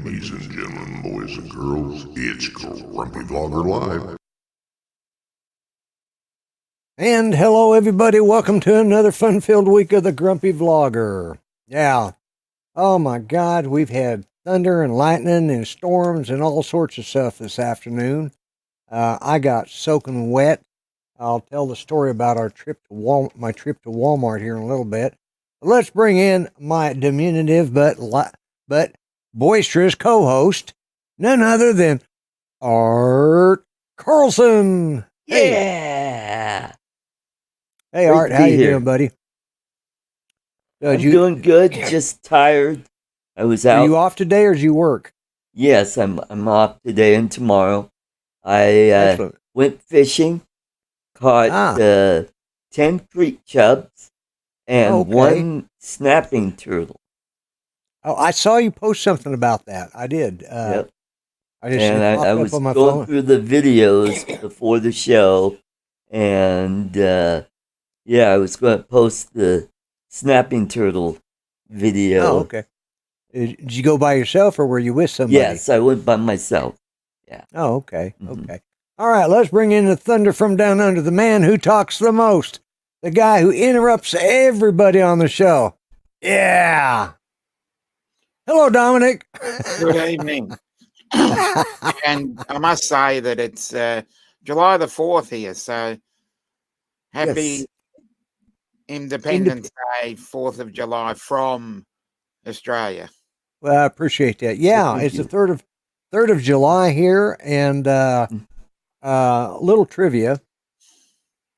Ladies and gentlemen, boys and girls, it's Grumpy Vlogger Live. And hello, everybody. Welcome to another fun-filled week of the Grumpy Vlogger. Yeah. Oh, my God. We've had thunder and lightning and storms and all sorts of stuff this afternoon. I got soaking wet. I'll tell the story about our trip to my trip to Walmart here in a little bit. But let's bring in my diminutive but boisterous co-host, none other than Art Carlson. Yeah. Hey, Art, how you doing, buddy? I'm doing good, just tired. I was out. Are you off today or did you work? Yes, I'm off today and tomorrow. I went fishing, caught 10 creek chubs and one snapping turtle. Oh, I saw you post something about that. I did. Yep. I was going through the videos before the show, and I was going to post the snapping turtle video. Oh, okay. Did you go by yourself or were you with somebody? Yes, I went by myself. Yeah. Oh, okay. Mm-hmm. Okay. All right, let's bring in the thunder from down under, the man who talks the most, the guy who interrupts everybody on the show. Yeah. Hello, Dominic. Good evening. And I must say that it's July the 4th here, so happy Independence Day, 4th of July from Australia. Well, I appreciate that. Yeah, it's the 3rd of July here, and little trivia.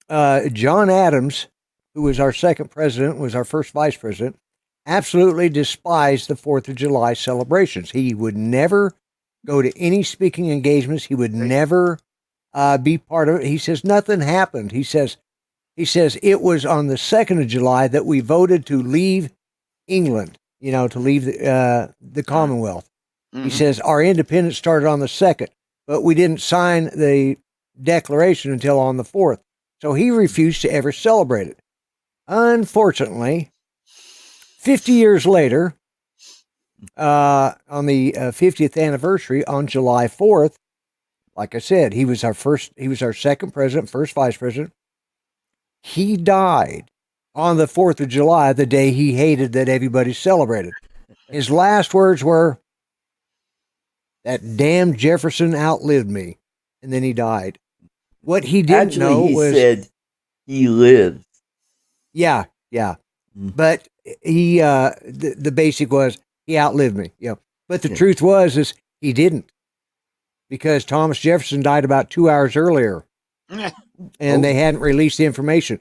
John Adams, who was our second president, was our first vice president, absolutely despised the 4th of July celebrations. He would never go to any speaking engagements. He would never be part of it. He says nothing happened. He says it was on the 2nd of July that we voted to leave England, to leave the Commonwealth. Mm-hmm. He says our independence started on the 2nd, but we didn't sign the declaration until on the 4th. So he refused to ever celebrate it. Unfortunately, 50 years later, on the 50th anniversary, on July 4th, like I said, he was our second president, first vice president. He died on the 4th of July, the day he hated that everybody celebrated. His last words were, "That damn Jefferson outlived me," and then he died. What he didn't know was he said he lived. Yeah. But he, the basic was, he outlived me. Yeah. But the truth is he didn't, because Thomas Jefferson died about 2 hours earlier, and they hadn't released the information.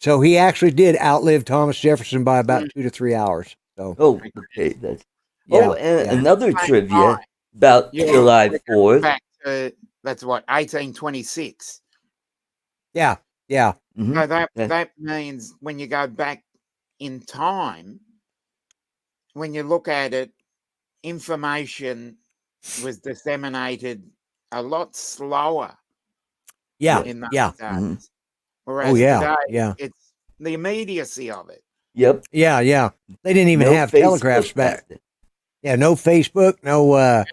So he actually did outlive Thomas Jefferson by about 2 to 3 hours. So. Okay. Another trivia about July 4th. Back to, that's what, 1826. Yeah. Mm-hmm. So that means when you go back in time, when you look at it, information was disseminated a lot slower. In those days. Mm-hmm. Whereas today, it's the immediacy of it. Yep. Yeah. They didn't even have telegraphs back then. Yeah, no Facebook, no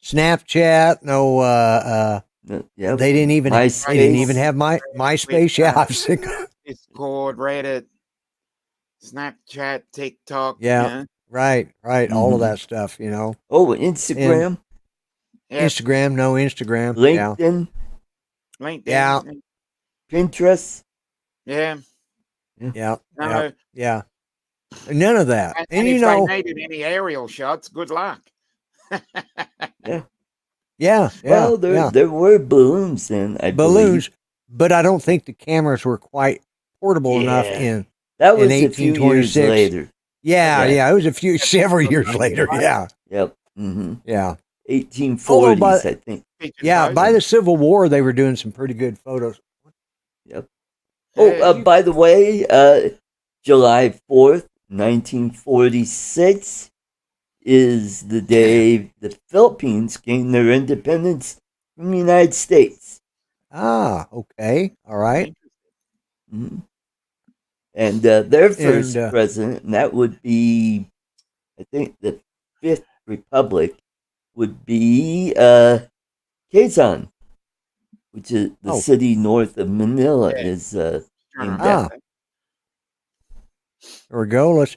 Snapchat, no. They didn't even. They didn't even have MySpace. Yeah, Discord, Reddit, Snapchat, TikTok. Yeah, right. Mm-hmm. All of that stuff, Oh, Instagram. Instagram, no Instagram. LinkedIn. Yeah. Pinterest. Yeah. Yeah. None of that. And if they needed any aerial shots, good luck. Yeah. Well, there were balloons then. Balloons, but I don't think the cameras were quite portable enough in. That was a few years later. Yeah, it was several years later. Yeah. Yep. Mm-hmm. Yeah. 1840s, I think. Yeah, by the Civil War, they were doing some pretty good photos. Yep. By the way, July 4th, 1946 is the day the Philippines gained their independence from the United States. Ah, okay. All right. Mm-hmm. And their first president, and that would be, I think, the Fifth Republic, would be Quezon, which is the city north of Manila. Is named after. There we go. Let's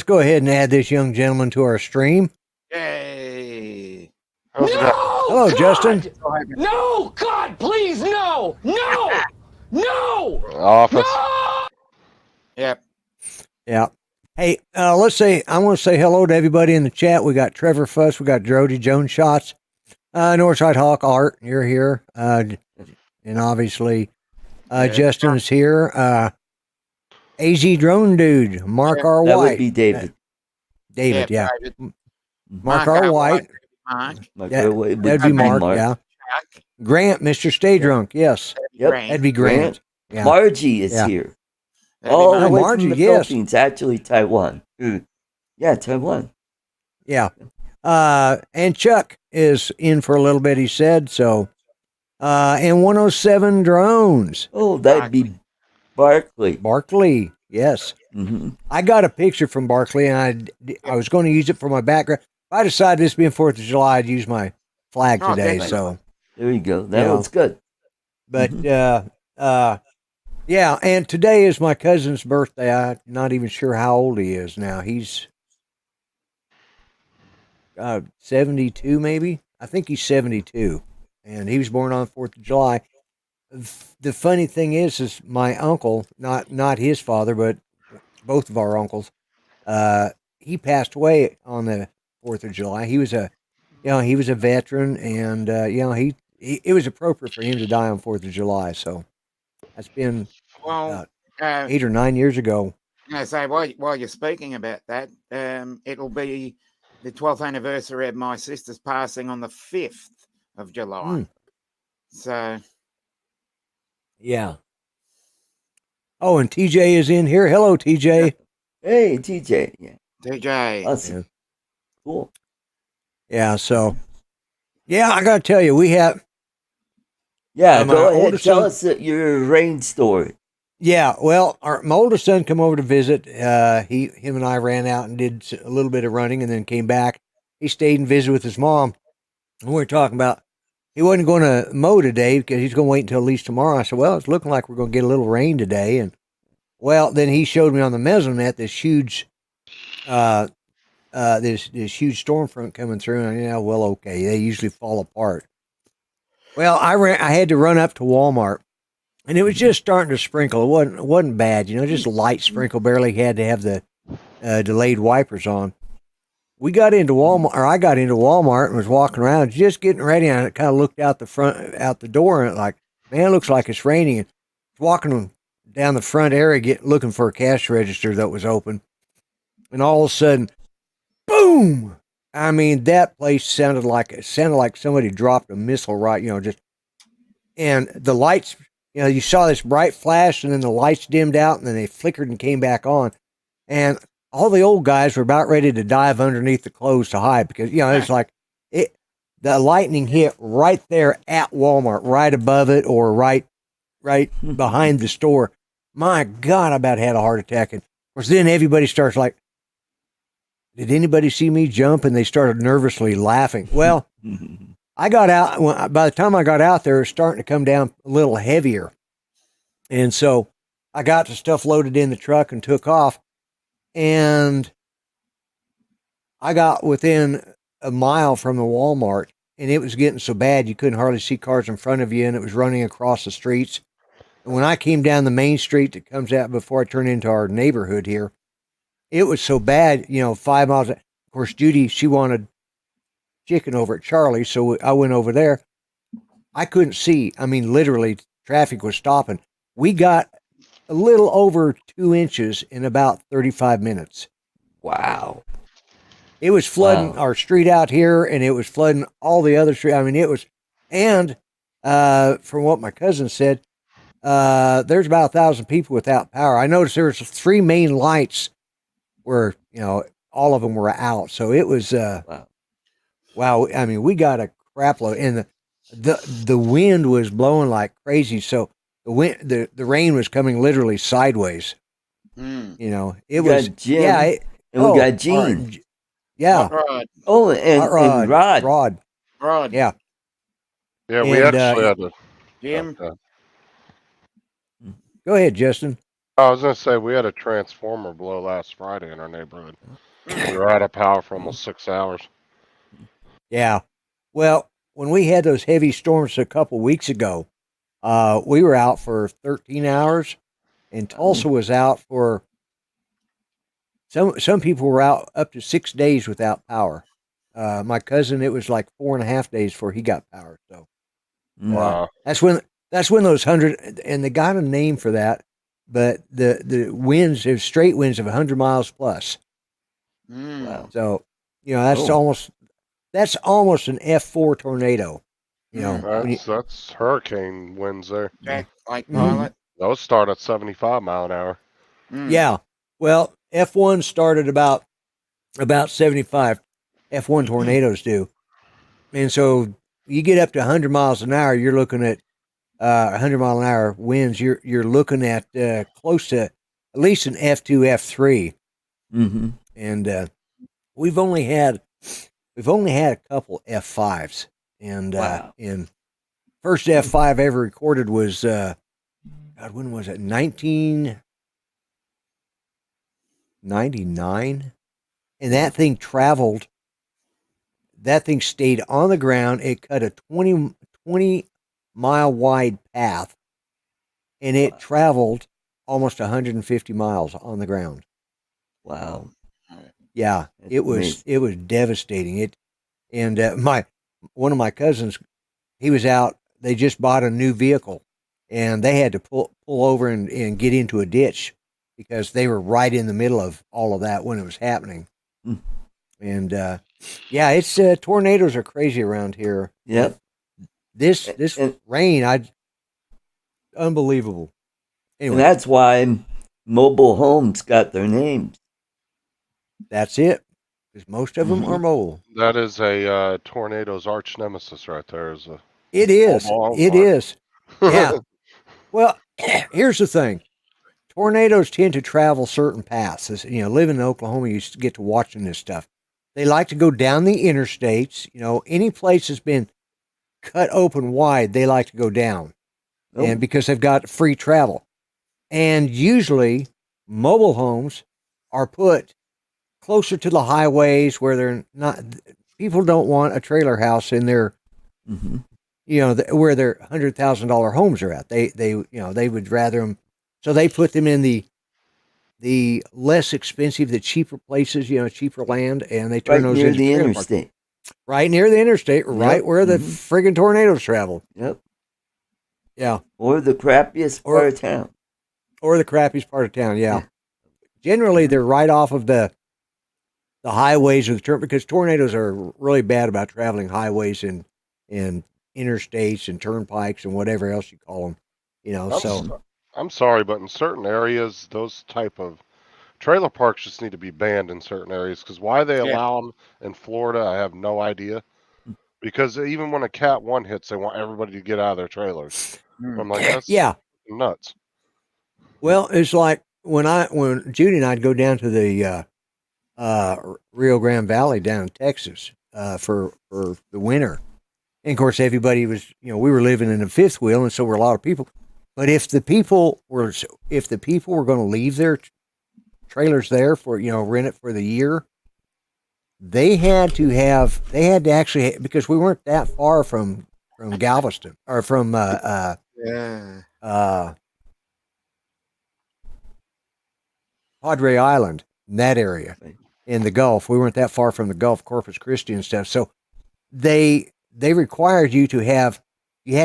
go ahead and add this young gentleman to our stream. Yay! No! Hello, God! Justin. No! God, please, no! No! No! Office. No! Yep. Yeah. Hey, I want to say hello to everybody in the chat. We got Trevor Fuss, we got Jody Jones Shots, Northside Hawk Art, you're here, and obviously Justin is here. AZ Drone Dude, Mark R. That White. would be David. David, yeah. David. Mark R. White. Mark. That'd be Mark, yeah. Grant, Mr. Stay Drunk, yes. Yep. That'd be Grant. Yeah. Margie is here. All the way Margie, from the yes. Philippines, actually Taiwan. Yeah, Taiwan. Yeah. And Chuck is in for a little bit, he said, so. And 107 Drones. Oh, that'd be Barkley. Barkley, yes. Mm-hmm. I got a picture from Barkley, and I was going to use it for my background. I decided this being 4th of July, I'd use my flag today, so. There you go. That looks good. But, yeah, and today is my cousin's birthday. I'm not even sure how old he is now. He's 72, maybe. I think he's 72, and he was born on the 4th of July. The funny thing is my uncle, not his father, but both of our uncles, he passed away on the 4th of July. He was a veteran, and it was appropriate for him to die on 4th of July. So that's been 8 or 9 years ago. So while you're speaking about that, it'll be the 12th anniversary of my sister's passing on the 5th of July. So. Yeah. Oh, and TJ is in here. Hello, TJ. Hey, TJ. Yeah. TJ. Awesome. Yeah. Cool. Yeah, so. Yeah, I got to tell you, we have. Yeah, go ahead. Tell us your rain story. Yeah, well, my oldest son come over to visit. Him and I ran out and did a little bit of running and then came back. He stayed and visited with his mom. And we were talking about he wasn't going to mow today because he's going to wait until at least tomorrow. I said, well, it's looking like we're going to get a little rain today. And, well, then he showed me on the mesonet this huge this huge storm front coming through. And, yeah, well, okay, they usually fall apart. Well, I had to run up to Walmart. And it was just starting to sprinkle. It wasn't bad, just a light sprinkle. Barely had to have the delayed wipers on. I got into Walmart and was walking around, just getting ready. And I kind of looked out the door, and like, man, it looks like it's raining. And walking down the front area, looking for a cash register that was open. And all of a sudden, boom! I mean, that place sounded like somebody dropped a missile right, and the lights. You saw this bright flash, and then the lights dimmed out, and then they flickered and came back on. And all the old guys were about ready to dive underneath the clothes to hide because, it's like the lightning hit right there at Walmart, right above it or right behind the store. My God, I about had a heart attack. And of course, then everybody starts like, did anybody see me jump? And they started nervously laughing. Well, I got out, by the time I got out there, it was starting to come down a little heavier. And so I got the stuff loaded in the truck and took off. And I got within a mile from the Walmart, and it was getting so bad you couldn't hardly see cars in front of you, and it was running across the streets. And when I came down the main street that comes out before I turn into our neighborhood here, it was so bad, 5 miles. Of course, Judy, she wanted chicken over at Charlie's, so I went over there. I couldn't see. I mean, literally, traffic was stopping. We got a little over 2 inches in about 35 minutes. Wow. It was flooding our street out here, and it was flooding all the other street. I mean, it was, and from what my cousin said, there's about 1,000 people without power. I noticed there was 3 main lights where, all of them were out. So it was, wow. I mean, we got a crap load, and the wind was blowing like crazy. So the rain was coming literally sideways. It was Jim, and we got Gene. Yeah, Hot rod. Oh, hot and Rod. Rod. Yeah, Yeah, we and actually had to. Jim. go ahead, Justin. I was gonna say we had a transformer blow last Friday in our neighborhood. We were out of power for almost 6 hours. Yeah. Well, when we had those heavy storms a couple weeks ago, we were out for 13 hours, and Tulsa was out for some people were out up to 6 days without power. My cousin, it was like 4.5 days before he got power. So Wow. that's when those 100, and they got a name for that, but the winds, there's straight winds of 100 miles plus. Wow. So that's almost an F4 tornado. You know, That's hurricane winds there. Jack, like pilot. Those start at 75 mile an hour. Yeah. Well, F1 started about 75. F1 tornadoes do. And so you get up to 100 miles an hour, you're looking at 100 mile an hour winds. You're looking at close to at least an F2, F3. Mm-hmm. And we've only had a couple F5s. And Wow. and first F5 ever recorded was when was it? 1999. And that thing traveled. That thing stayed on the ground. It cut a 20 mile wide path, and it traveled almost 150 miles on the ground. Wow. Yeah, That's it was amazing. it was devastating. One of my cousins, he was out. They just bought a new vehicle, and they had to pull over and get into a ditch because they were right in the middle of all of that when it was happening. Mm. And yeah, it's tornadoes are crazy around here. Yep. This And- rain, unbelievable. And Anyway, that's why mobile homes got their names. that's it. Because most of them are mobile. That is a tornado's arch nemesis right there. It is. Mobile It home is. Yeah. Well, here's the thing. Tornadoes tend to travel certain paths. Living in Oklahoma, you get to watching this stuff. They like to go down the interstates. Any place that's been cut open wide, they like to go down. Oh. And because they've got free travel. And usually mobile homes are put closer to the highways where they're not, people don't want a trailer house in their, Mm-hmm. where their $100,000 homes are at. They would rather them, so they put them in the less expensive, the cheaper places, cheaper land, and they turn Right those near into the trailer parks. interstate. Right near the interstate, right Yep. where the Mhm. friggin' tornadoes travel. Yep. Yeah. Or the crappiest part of town. Or the crappiest part of town, yeah. Yeah. Generally, they're right off of the highways of the turn, because tornadoes are really bad about traveling highways and interstates and turnpikes and whatever else you call them. I'm sorry, but in certain areas, those type of trailer parks just need to be banned in certain areas. Because why they allow them in Florida, I have no idea. Because even when a Cat 1 hits, they want everybody to get out of their trailers. I'm like, that's nuts. Well, it's like when Judy and I'd go down to the Rio Grande Valley down in Texas for the winter. And of course, everybody was, we were living in a fifth wheel, and so were a lot of people. But if the people were going to leave their trailers there for, rent it for the year, they had to actually, because we weren't that far from Galveston or from Padre Island, in that area, in the Gulf. We weren't that far from the Gulf, Corpus Christi and stuff. So they required you had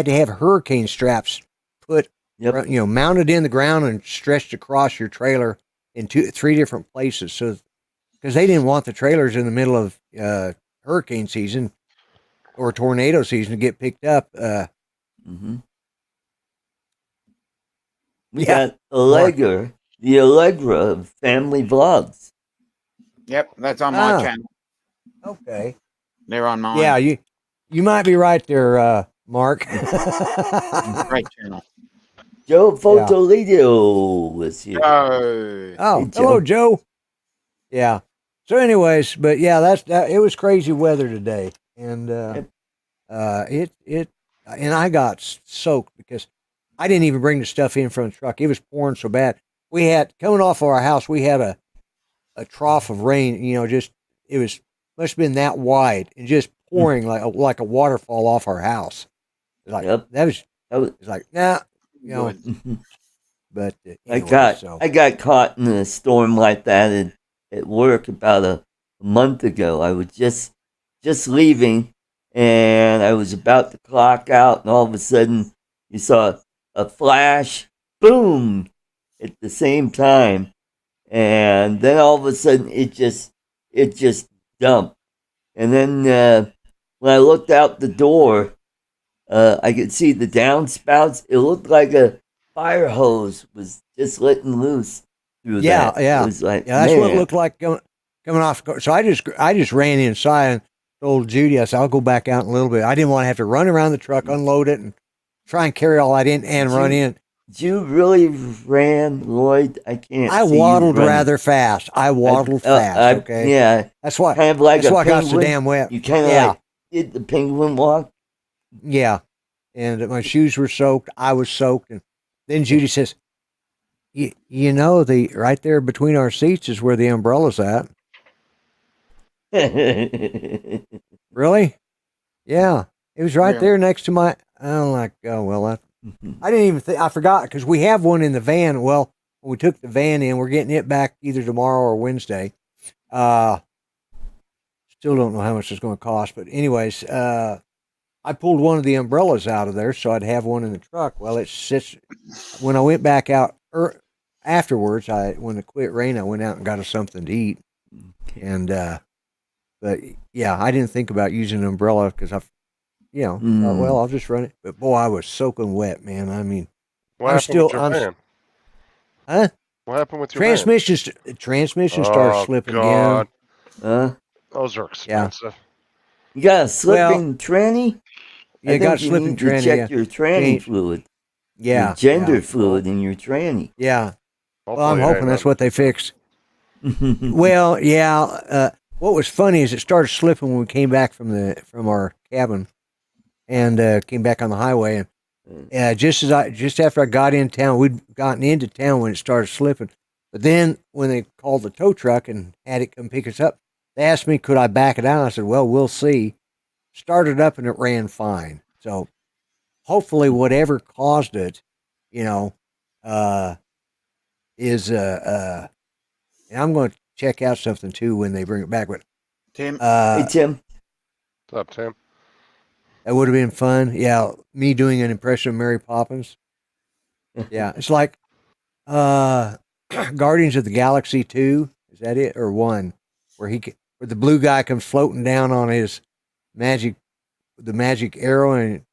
to have hurricane straps put, mounted in the ground and stretched across your trailer in 3 different places. So, because they didn't want the trailers in the middle of hurricane season or tornado season to get picked up. We got Allegra, the Allegra of family vlogs. Yep, that's on my channel. Okay. They're on mine. Yeah, you might be right there, Mark. Great channel. Joe Fotolito was here. Oh, Hey, Joe. hello, Joe. Yeah. So, anyways, but yeah, that. It was crazy weather today, and and I got soaked because I didn't even bring the stuff in from the truck. It was pouring so bad. We had coming off of our house. We had a trough of rain. Just it was must have been that wide and just pouring like a waterfall off our house. Like Yep. that was. That was, It's like nah, Good. But I anyway, so got caught in a storm like that at work about a month ago. I was just leaving, and I was about to clock out, and all of a sudden you saw a flash, boom, at the same time, and then all of a sudden it just dumped, and then when I looked out the door, I could see the downspouts. It looked like a fire hose was just letting loose through that. yeah, It was like, that's what it man. looked like coming off. So I just ran inside and told Judy, I said, I'll go back out in a little bit. I didn't want to have to run around the truck, unload it, and try and carry all that in and run in. You really ran, Lloyd? I can't. I see waddled you running. rather fast. I waddled fast. Okay. Yeah. That's why. Kind of like That's a why I got penguin. so damn wet. You kind of like did the penguin walk. Yeah. And my shoes were soaked. I was soaked. And then Judy says, you know, the right there between our seats is where the umbrella's at. Really? Yeah. It was right there next to my. I'm like, oh, well, I didn't even think. I forgot because we have one in the van. Well, when we took the van in, we're getting it back either tomorrow or Wednesday. Still don't know how much it's going to cost. But, anyways, I pulled one of the umbrellas out of there so I'd have one in the truck. Well, it sits. When I went back out afterwards, when it quit raining, I went out and got us something to eat. And, but yeah, I didn't think about using an umbrella because thought, well, I'll just run it. But boy, I was soaking wet, man. I mean, What happened with your van? Huh? What happened with your transmission started slipping God. again. Those are expensive. You got a slipping tranny? You got a slipping tranny. Check your tranny fluid. Yeah. Your gender fluid in your tranny. Yeah. Hopefully well, I'm hoping that's what they fixed. Well, yeah. What was funny is it started slipping when we came back from our cabin and came back on the highway. And just after I got in town, we'd gotten into town when it started slipping. But then when they called the tow truck and had it come pick us up, they asked me, could I back it out? I said, well, we'll see. Started up and it ran fine. So hopefully whatever caused it, is and I'm going to check out something too when they bring it back. But Tim, hey Tim, what's up, Tim? That would have been fun. Yeah, me doing an impression of Mary Poppins. Yeah, it's like Guardians of the Galaxy 2. Is that it or 1? Where the blue guy comes floating down on his magic arrow and.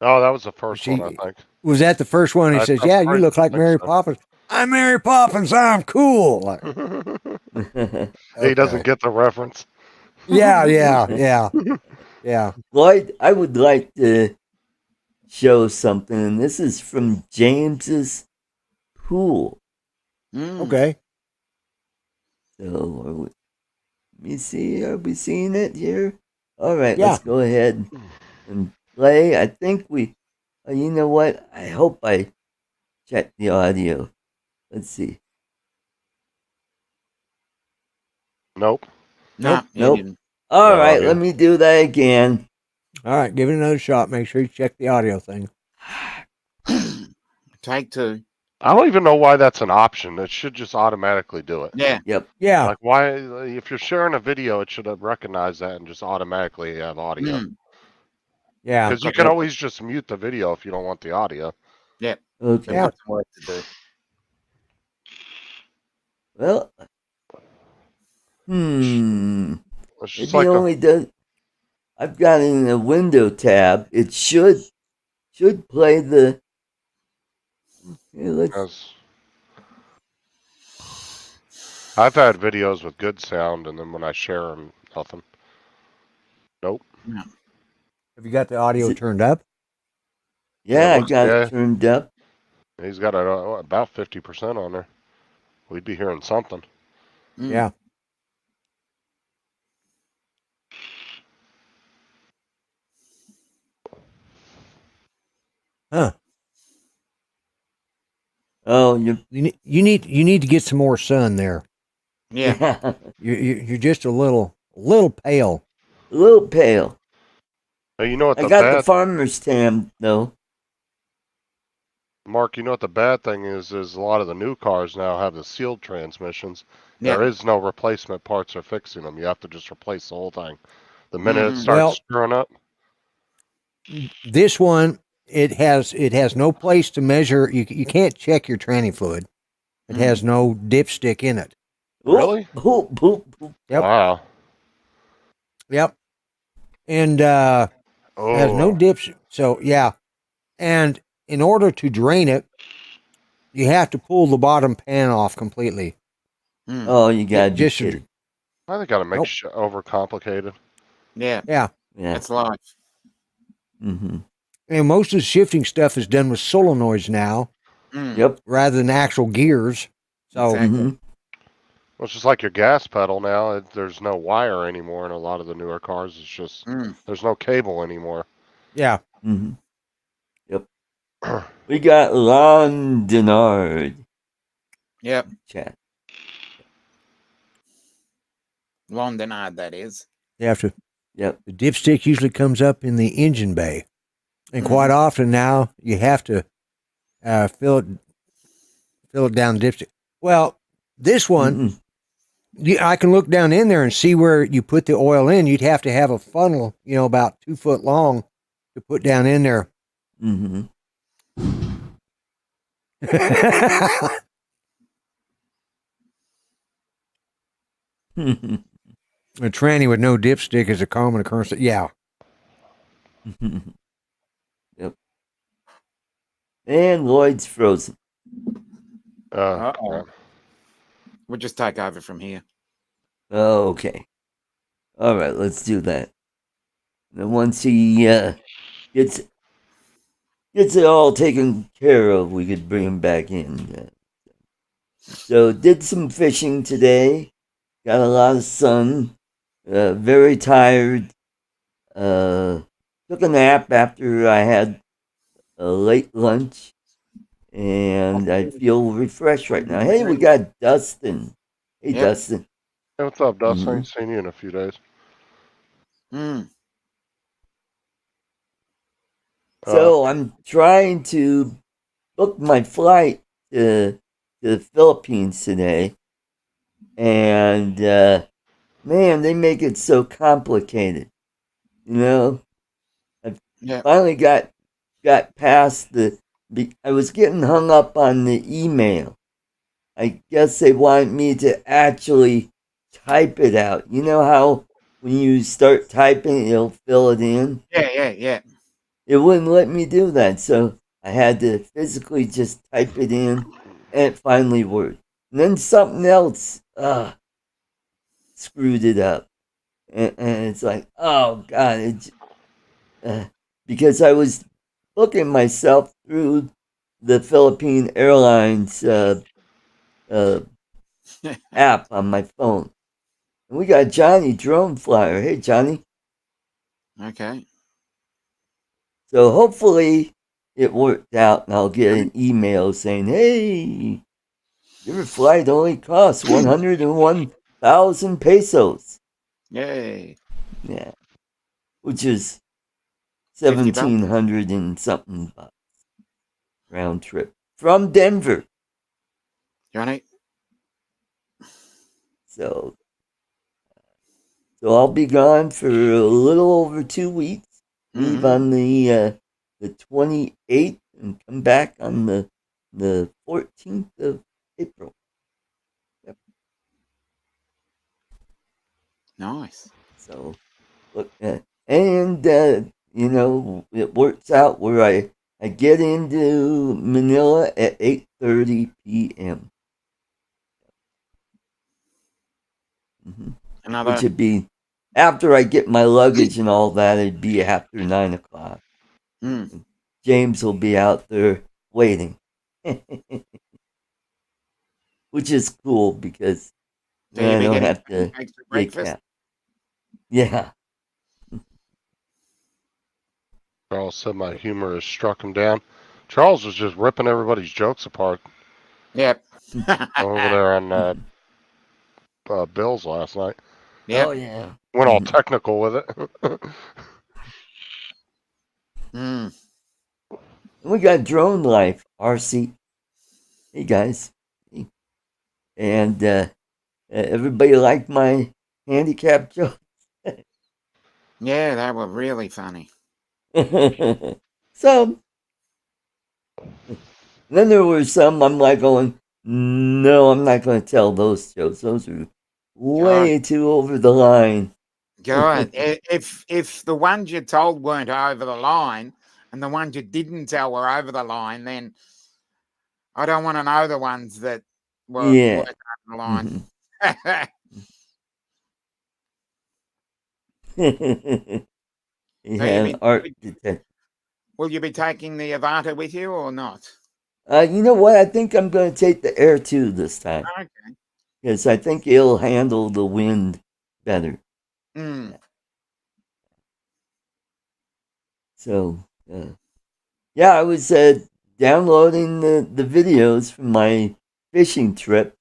Oh, that was the first one, I think. Was that the first one? He says, "Yeah, you look like Mary Poppins." I'm Mary Poppins. I'm cool. Like, He doesn't get the reference. Yeah. Lloyd, I would like to show something, and this is from James's pool. Okay. So, let me see. Are we seeing it here? All right, Yeah. let's go ahead and play. I think we. You know what? I hope I checked the audio. Let's see. Nope. no, Nope. didn't. All No right, audio. let me do that again. All right, give it another shot. Make sure you check the audio thing. Take 2. I don't even know why that's an option. It should just automatically do it. Yeah. Yep. Yeah. Like, why? If you're sharing a video, it should have recognized that and just automatically have audio. Yeah. Because you can always just mute the video if you don't want the audio. Yeah. Okay. Yeah. Got some work to do. Well. It's just It only does. I've got it in a window tab. It should play the. I've had videos with good sound, and then when I share them, nothing. Nope. No. Have you got the audio turned up? Yeah, I got it turned up. He's got about 50% on there. We'd be hearing something. Yeah. Huh. Oh, You need to get some more sun there. Yeah. yeah, You're just a little pale. a little pale. Hey, you know what I the got the bad farmer's tan though. Mark? You know what the bad thing is? Is a lot of the new cars now have the sealed transmissions. Yeah. There is no replacement parts or fixing them. You have to just replace the whole thing. The minute it Mhm. starts Well, screwing up, this one it has no place to measure. You can't check your tranny fluid. It has no dipstick in it. Really? Boop, boop, boop. Yep. Wow. Yep. And it has no Oh, dips. So yeah. And in order to drain it, you have to pull the bottom pan off completely. Mm. Oh, you gotta be Just kidding. I think gotta make Nope. shit overcomplicated. Yeah. Yeah. Yeah. That's life. Mm-hmm. And most of the shifting stuff is done with solenoids now Mm. Yep. rather than actual gears. So Exactly. Mm-hmm. Well, it's just like your gas pedal now. There's no wire anymore in a lot of the newer cars. It's just Mm. there's no cable anymore. yeah. Mm-hmm. Yep. We got Lon Denard Yep. chat. Londonard, that is. You have to. Yep. The dipstick usually comes up in the engine bay, and quite often now you have to fill it down the dipstick. Well, this one. Mm-hmm. I can look down in there and see where you put the oil in. You'd have to have a funnel, about 2 foot long to put down in there. Mm-hmm. A tranny with no dipstick is a common occurrence. Yeah. Yep. And Lloyd's frozen. Uh-oh. Crap. We'll just take over from here. Oh, okay. All right, let's do that. Then once he gets it all taken care of, we could bring him back in. So did some fishing today. Got a lot of sun. Very tired. Took a nap after I had a late lunch, and I feel refreshed right now. Hey, we got Dustin. Hey, Yep. Dustin. Hey, what's up, Dustin? I Mhm. ain't seen you in a few days. Mm. So I'm trying to book my flight to the Philippines today, and man, they make it so complicated. I Yeah. finally got past I was getting hung up on the email. I guess they want me to actually type it out. You know how when you start typing, it'll fill it in? Yeah. It wouldn't let me do that, so I had to physically just type it in, and it finally worked. And then something else screwed it up. And it's like, oh, God. Because I was booking myself through the Philippine Airlines app on my phone. And we got Johnny Drone Flyer. Hey, Johnny. Okay. So hopefully it worked out, and I'll get an email saying, hey, your flight only costs 101,000 pesos. Yay. Yeah. Which is 50 bucks. 1,700 and something bucks round trip from Denver. Johnny? So I'll be gone for a little over 2 weeks. Leave on the 28th and come back on the 14th of April. Yep. Nice. So look, and it works out where I get into Manila at 8:30 p.m. Another. Which would be after I get my luggage and all that. It'd be after 9 o'clock. Mm. James will be out there waiting, which is cool because So you'll I be don't getting have to pancakes for get breakfast? cat. Yeah. Carl said my humor has struck him down. Charles was just ripping everybody's jokes apart Yep. over there on Bill's last night. Yep. Oh yeah. Went all technical with it. Mm. We got Drone Life, RC. Hey guys. And everybody liked my handicap joke. Yeah, they were really funny. So then there were some I'm like going, no, I'm not going to tell those jokes. Those are way too over the line. God, if the ones you told weren't over the line and the ones you didn't tell were over the line, then I don't want to know the ones that were Yeah. over the line. Yeah, art detective. Will you be taking the Avata with you or not? You know what? I think I'm going to take the Air 2 this time. Okay. Because I think it'll handle the wind better. Mm. So, yeah, I was downloading the videos from my fishing trip,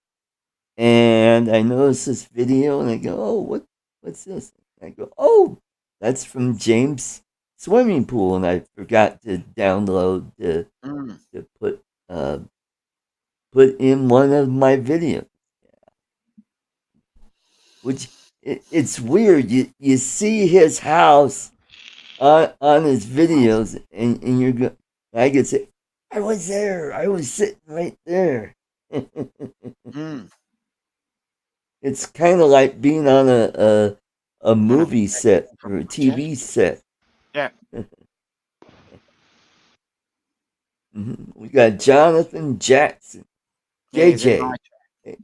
and I noticed this video, and I go, "Oh, what's this?" And I go, "Oh, that's from James' swimming pool," and I forgot to download to put in one of my videos. Which it's weird. You see his house on his videos, and you're go. I could say, I was there. I was sitting right there. It's kind of like being on a movie set or a TV set. Yeah. We got Jonathan Jackson, JJ. It's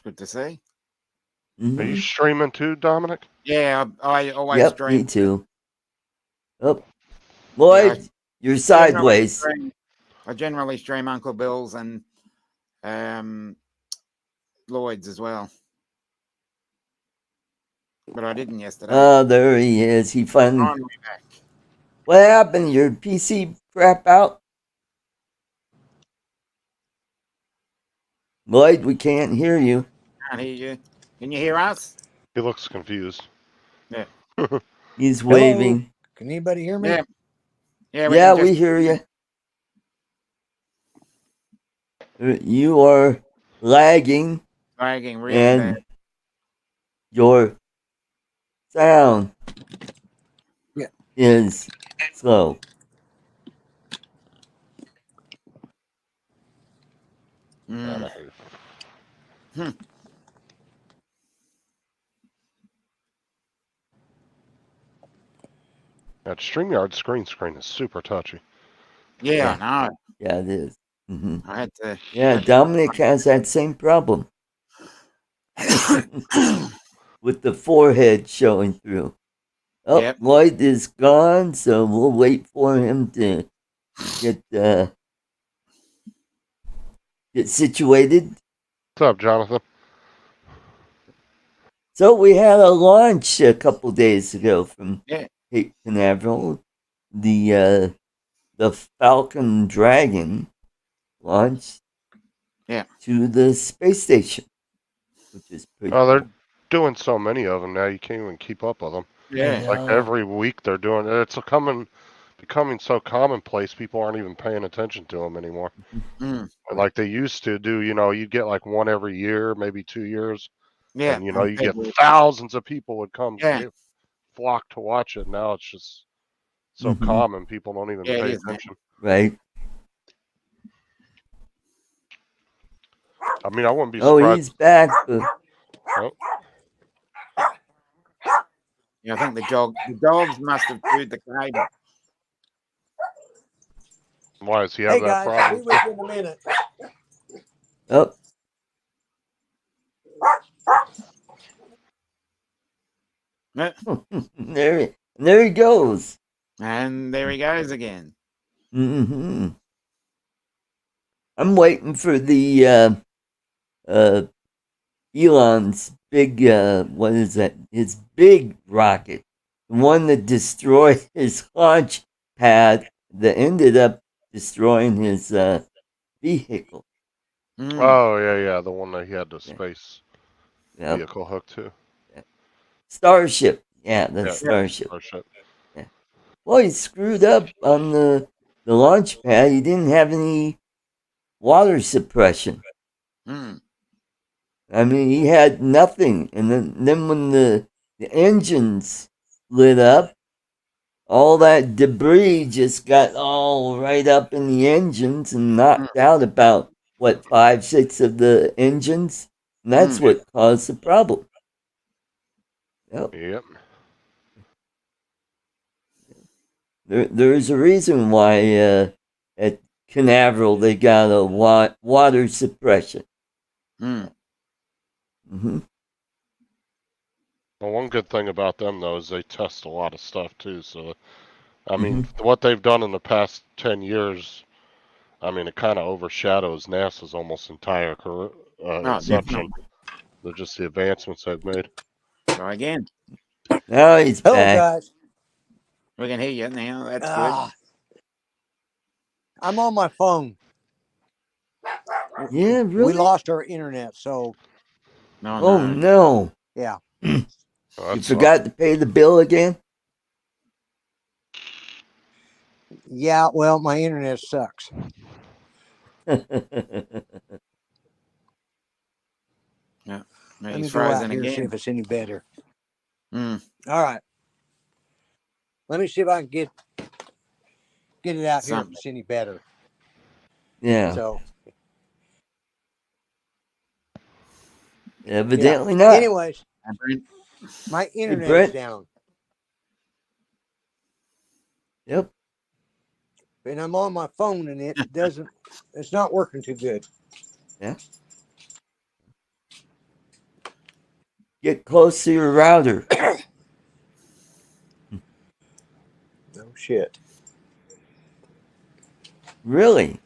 good to see. Are you streaming too, Dominic? Yeah, I always stream. Me too. Oh, Lloyd, you're sideways. I generally stream Uncle Bill's and Lloyd's as well. But I didn't yesterday. Oh, there he is. He finally. What happened? Your PC crap out? Lloyd, we can't hear you. Can't hear you. Can you hear us? He looks confused. Yeah. He's waving. Hello? Can anybody hear me? Yeah. Yeah, we hear you. You are lagging. Lagging really and bad. Your sound is slow. That StreamYard screen is super touchy. Yeah, I know. Yeah, it is. I had to. Yeah, Dominic has that same problem with the forehead showing through. Oh, Yep. Lloyd is gone, so we'll wait for him to get situated. What's up, Jonathan? So we had a launch a couple days ago from Cape Canaveral. The Falcon Dragon launched to the space station, which is pretty cool. They're doing so many of them now, you can't even keep up with them. Yeah. Like every week they're doing it. It's becoming so commonplace, people aren't even paying attention to them anymore. Like they used to do, you get like one every year, maybe 2 years. Yeah. And, you get thousands of people would come flock to watch it. Now it's just so common, people don't even pay attention. Right. I mean, I wouldn't be surprised. Oh, he's back. Yeah, I think the dogs must have chewed the cable. Why does he have that problem? Be with you in a minute. Oh. There he goes. And there he goes again. I'm waiting for the Elon's big what is that? His big rocket, the one that destroyed his launch pad that ended up destroying his vehicle. Mm. Oh yeah, the one that he had the Yeah. space Yep. vehicle hooked to. Starship. Yeah, the Yeah, Starship. Oh shit. Well, he screwed up on the launch pad. He didn't have any water suppression. Mm. I mean, he had nothing. And then when the engines lit up, all that debris just got all right up in the engines and knocked out about, 5, 6 of the engines? And that's what caused the problem. Yep. Yep. There's a reason why at Canaveral they got a water suppression. Mm. Mm-hmm. Well, one good thing about them though is they test a lot of stuff too. So, I mean, what they've done in the past 10 years, I mean, it kind of overshadows NASA's almost entire inception. They're just the advancements they've made. Try again. Now he's Hello, back. guys. We can hear you now. That's good. I'm on my phone. Yeah, really? We lost our internet, so Oh no! yeah. Oh, You forgot to pay the bill again? Yeah, well, my internet sucks. Yeah. Let me He's go out frozen here and see again. if it's any better. Mm. All right. Let me see if I can get it out here if Something. it's any better. Yeah. So Evidently yeah. not. Anyways, my internet is Brent? down. Yep. And I'm on my phone and it's not working too good. Yeah. Get close to your router. No shit. Really?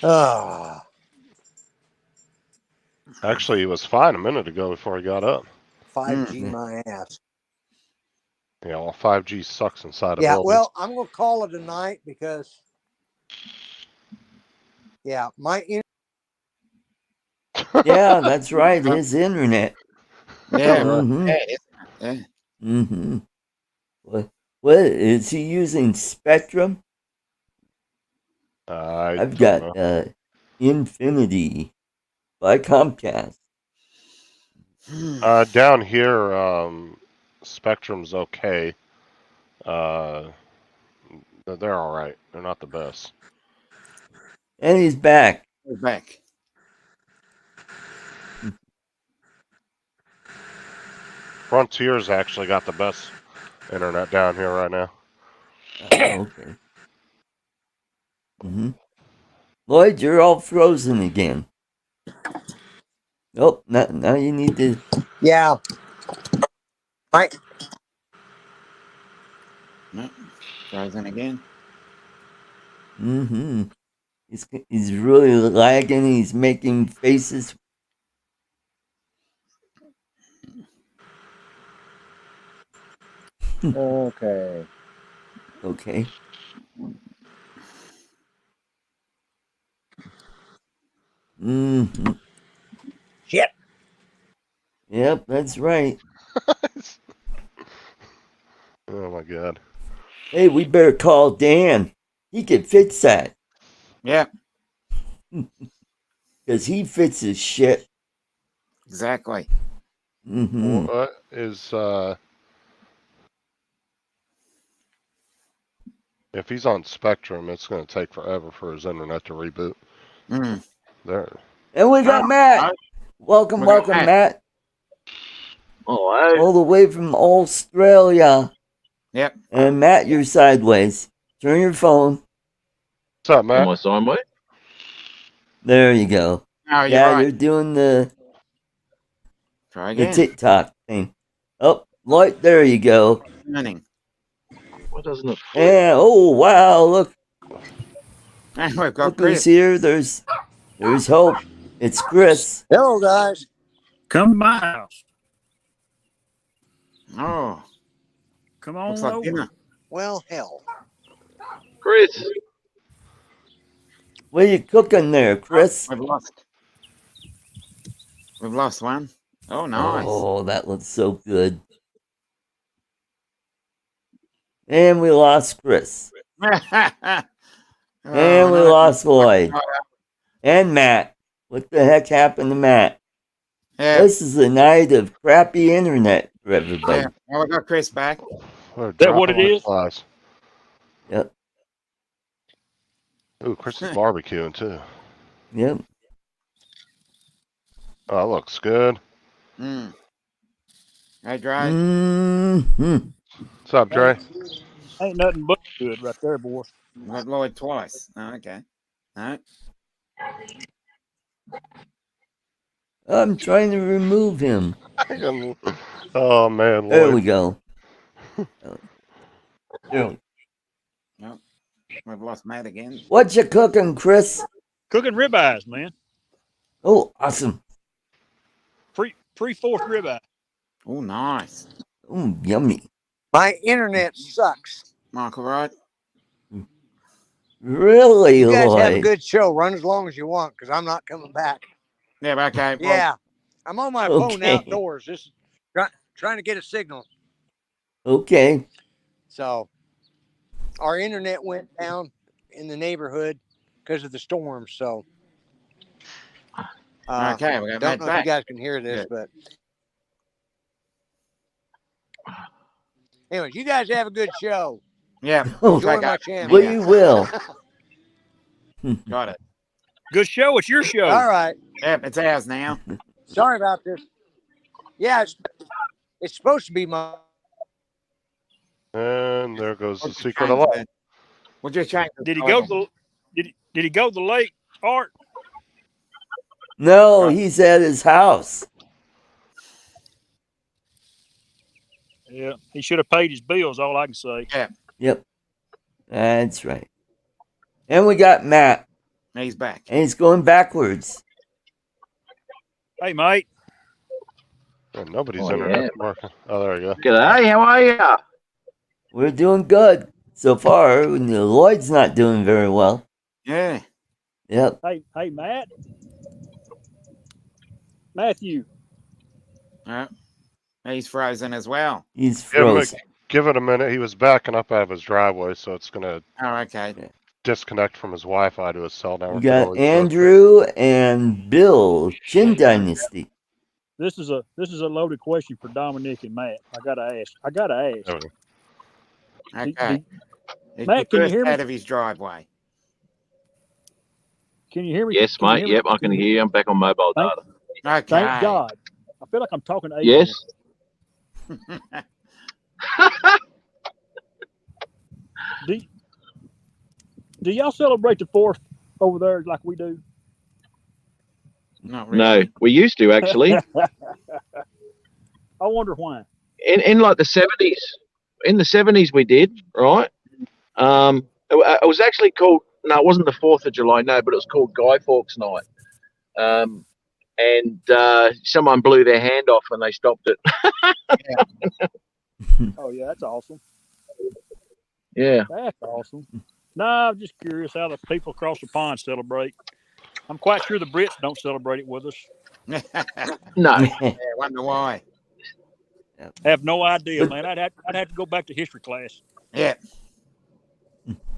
Ah. Actually, he was fine a minute ago before he got up. 5G my ass. Yeah, well, 5G sucks inside of Yeah, buildings. well, I'm gonna call it a night because my Yeah, that's right. His internet. Yeah. Mm-hmm. Yeah. Mm-hmm. What is he using? Spectrum? I've got Infinity by Comcast. Down here, Spectrum's okay. They're all right. They're not the best. And he's back. He's back. Frontier's actually got the best internet down here right now. Okay. Mm-hmm. Lloyd, you're all frozen again. Oh, now you need to. Yeah. No. Frozen again. Mm-hmm. He's really lagging. He's making faces. Okay. Okay. Mm-hmm. Shit. Yep, that's right. Oh my god. Hey, we better call Dan. He can fix that. Yeah. Because he fixes shit. Exactly. Mm-hmm. What is if he's on Spectrum, it's going to take forever for his internet to reboot. There. And we got Matt. Welcome, Matt. All the way from Australia. Yep. And Matt, you're sideways. Turn your phone. What's up, Matt? Am I sideways? There you go. Oh, you're right. You're doing the Try again. TikTok thing. Oh, Lloyd, there you go. Running. Why doesn't it flip? Yeah, oh wow, look. And we've got Look Chris. who's here. There's hope. It's Chris. Hello, guys. Come to my house. Oh. Come on Looks like over. dinner. Well, hell. Chris. What are you cooking there, Chris? We've lost. We've lost one. Oh, nice. Oh, that looks so good. And we lost Chris. Oh, And we no. lost Lloyd. And Matt. What the heck happened to Matt? Yeah, This is a night of crappy internet for everybody. yeah. Well, we got Chris back. We're that what dropping it like is? flies. Yep. Ooh, Chris is barbecuing too. Yep. Oh, that looks good. Mm. Hey, Dre. Mm-hmm. What's up, Dre? Ain't nothing but good right there, boy. We got Lloyd twice. Oh, okay. No. I'm trying to remove him. Oh man, Lloyd. There we go. There we- No. We've lost Matt again. What you cooking, Chris? Cooking ribeyes, man. Oh, awesome. Pre-fourth ribeye. Oh, nice. Ooh, yummy. My internet sucks. Michael, right? Really, You guys have a Lloyd? good show. Run as long as you want, because I'm not coming back. Yeah, okay. Well, Yeah, I'm on my phone Okay. outdoors, just trying to get a signal. Okay. So our internet went down in the neighborhood because of the storm. So okay, we got don't Matt know back. if you guys can hear this, but anyways, you guys have a good show. Yeah. Enjoy Okay, my channel. We will. got it. Good show. It's your show. All right. Yep, it's ours now. Sorry about this. Yeah, it's supposed to be my. And there goes the We'll secret change of life. that. We'll just change the Did he go to title. the did he go to the lake, Art? No, he's at his house. Yeah. He should have paid his bills, all I can say. Yep. That's right. And we got Matt. He's back. And he's going backwards. Hey, mate. Oh, nobody's Oh, internet yeah. working. Oh, there you go. G'day, how are ya? We're doing good so far. Lloyd's not doing very well. Yeah. Yep. Hey, Matt. Matthew. He's frozen as well. He's Yeah, but frozen. give it a minute. He was backing up out of his driveway, so it's gonna Oh, okay. disconnect from his Wi-Fi to his cell We network. got Andrew and Bill, Chin Dynasty. This is a loaded question for Dominic and Matt. I gotta ask. There we go. Okay. It's Matt, the can you first hear me? out of his driveway. Can you hear me? Yes, Can you mate. hear me? Yep, I can hear you. I'm back on mobile Thank- data. Okay. Thank God. I feel like I'm talking to Adrian. Yes. Do y'all celebrate the 4th over there like we do? Not really. No, we used to actually. I wonder why. in like the 70s. In the 70s we did, right? It was actually called, no, it wasn't the 4th of July, no, but it was called Guy Fawkes Night. And someone blew their hand off and they stopped it. Oh yeah, that's awesome. Yeah. That's awesome. No, I'm just curious how the people across the pond celebrate. I'm quite sure the Brits don't celebrate it with us. No. Yeah, wonder why. I have no idea, man. I'd have to go back to history class. Yeah.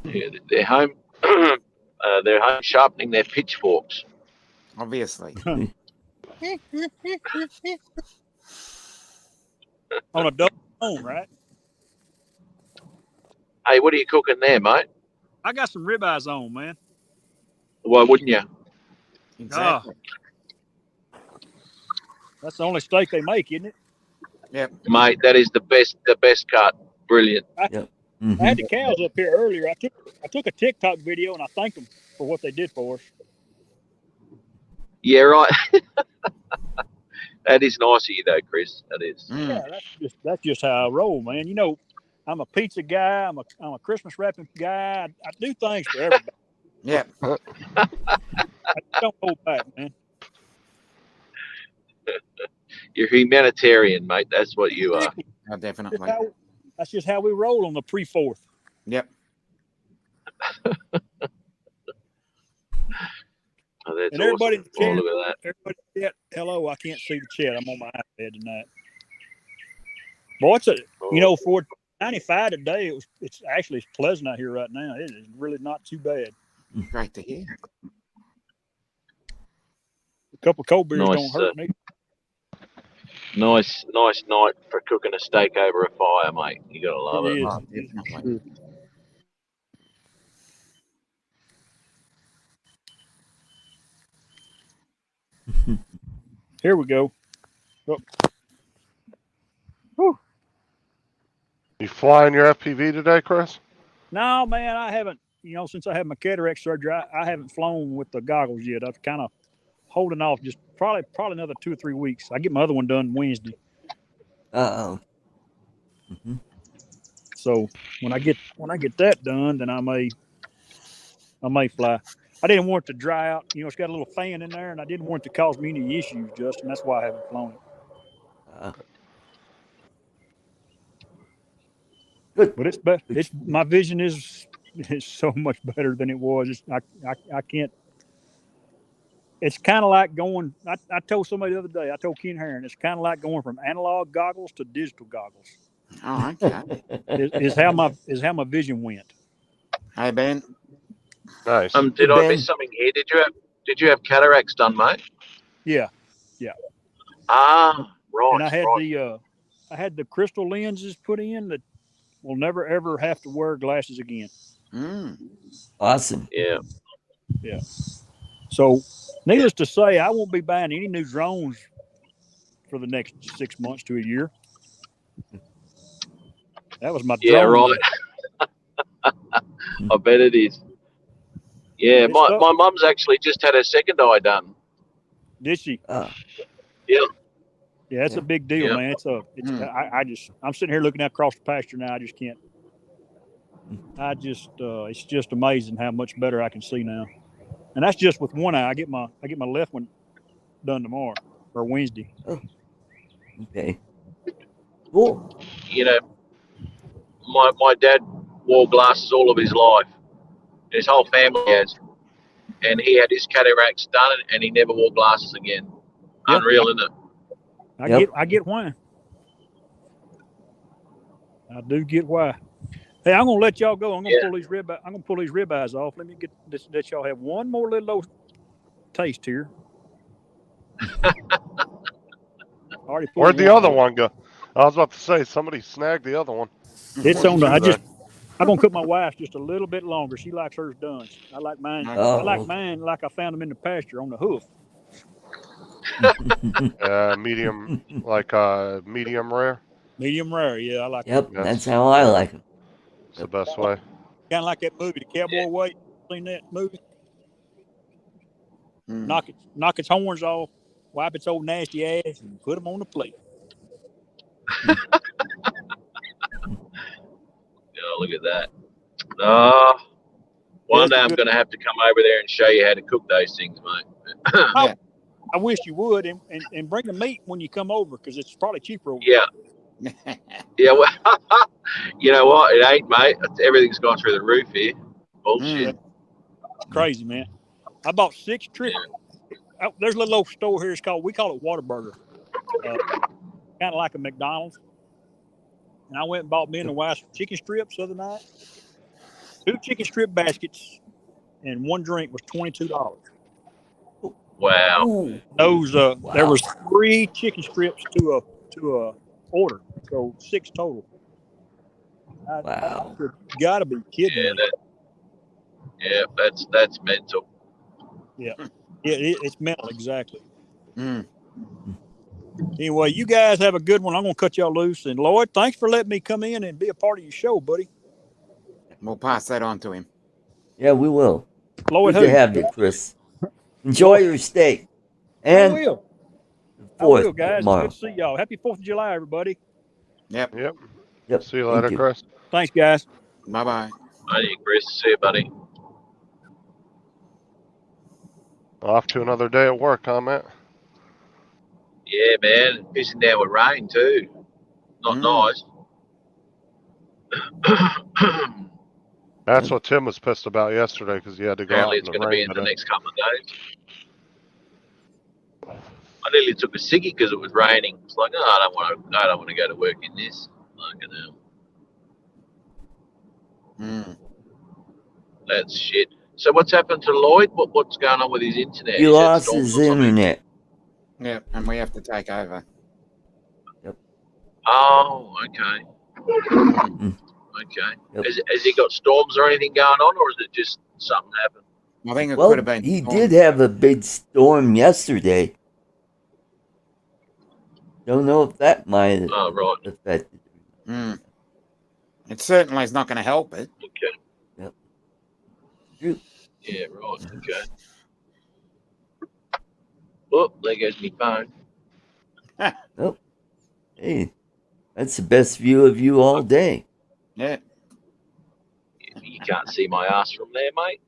Yeah, they're home. They're home sharpening their pitchforks. Obviously. On a double phone, right? Hey, what are you cooking there, mate? I got some ribeyes on, man. Why wouldn't you? Exactly. That's the only steak they make, isn't it? Yep. Mate, that is the best cut. Brilliant. I had the cows up here earlier. I took a TikTok video and I thanked them for what they did for us. Yeah, right. That is nice of you though, Chris. That is. Yeah, that's just how I roll, man. You know, I'm a pizza guy. I'm a Christmas wrapping guy. I do things for everybody. Yep. I don't hold back, man. You're humanitarian, mate. That's what you are. Oh, definitely. That's just how we roll on the pre-4th. Yep. Oh, that's And everybody in awesome. the chat, Oh, look at everybody in the chat, hello. I can't see the chat. I'm on my iPad tonight. Boy, it's for 95 today. It's actually pleasant out here right now. It is really not too bad. Great to hear. A couple of cold beers Nice, don't hurt me. Nice night for cooking a steak over a fire, mate. You gotta love It it. is. Oh, definitely. Here we go. Oh. You flying your FPV today, Chris? No, man, I haven't. Since I had my cataract surgery, I haven't flown with the goggles yet. I've kind of holding off. Just probably another 2 or 3 weeks. I get my other one done Wednesday. Mm-hmm. So when I get that done, then I may fly. I didn't want it to dry out. It's got a little fan in there, and I didn't want it to cause me any issues, Justin. That's why I haven't flown it. Good. But it's my vision is so much better than it was. I can't. It's kind of like going. I told somebody the other day. I told Ken Herron. It's kind of like going from analog goggles to digital goggles. Oh, okay. is how my vision went. Hey, Ben. Nice. Did I miss something here? Did you have cataracts done, mate? Yeah. Ah, right. And I had the crystal lenses put in that will never ever have to wear glasses again. Awesome. Yeah. So, needless to say, I won't be buying any new drones for the next 6 months to a year. That was my drone. Right. I bet it is. Yeah, my mum's actually just had her second eye done. Did she? Yeah. Yeah, it's a big deal, man. I'm sitting here looking out across the pasture now. I just can't. It's just amazing how much better I can see now. And that's just with one eye. I get my left one done tomorrow or Wednesday. Oh. Okay. Cool. My dad wore glasses all of his life. His whole family has. And he had his cataracts done, and he never wore glasses again. Yep. Unreal, isn't it? I get why. I do get why. Hey, I'm gonna let y'all go. I'm gonna pull these ribeyes off. Let me get this. Let y'all have one more little taste here. Where'd the other one go? I was about to say somebody snagged the other one. It's on the. I'm gonna cook my wife just a little bit longer. She likes hers done. I like mine. I like mine like I found them in the pasture on the hoof. Medium, medium rare. Medium rare, yeah, I like. Yep, that's how I like them. It's the best way. Kind of like that movie, The Cowboy Way. Seen that movie? Knock its horns off, wipe its old nasty ass, and put them on the plate. Look at that. One day I'm going to have to come over there and show you how to cook those things, mate. I wish you would, and bring the meat when you come over, because it's probably cheaper over there. Yeah, well, you know what? It ain't, mate. Everything's gone through the roof here. Bullshit. It's crazy, man. I bought 6 trips. There's a little old store here. We call it Whataburger. Kind of like a McDonald's. And I went and bought me and the wife some chicken strips the other night. 2 chicken strip baskets and 1 drink was $22. Wow. Those there was 3 chicken strips to a order, so 6 total. Wow. You gotta be kidding me. That's mental. Yeah, it's mental, exactly. Anyway, you guys have a good one. I'm gonna cut y'all loose. And Lloyd, thanks for letting me come in and be a part of your show, buddy. We'll pass that on to him. Yeah, we will. Lloyd, good to have you, Chris. Enjoy your steak. And I will. 4th guys. Tomorrow. It's good to see y'all. Happy 4th of July, everybody. Yep. Yep. See you later, Chris. Thanks, guys. Bye-bye. Bye, Chris. See you, buddy. Off to another day at work, huh, Matt? Yeah, man. Pissing down with rain, too. Not nice. That's what Tim was pissed about yesterday because he had to go out Apparently, in it's the going to be rain in the today. next couple of days. I nearly took a ciggy because it was raining. It's like, oh, I don't want to go to work in this. Fucking hell. That's shit. So what's happened to Lloyd? What's going on with his internet? He He's had lost storms his or something? internet. Yeah, and we have to take over. Oh, okay. Mm. Okay. Yep. Has he got storms or anything going on, or is it just something happened? I think it Well, could have been. he storm. did have a big storm yesterday. Don't know if that might have Oh, right. affected. It certainly is not going to help it. Okay. Yep. True. Yeah, right. Okay. Oh, there goes my phone. Oh, hey, that's the best view of you all day. Yeah. You can't see my ass from there, mate.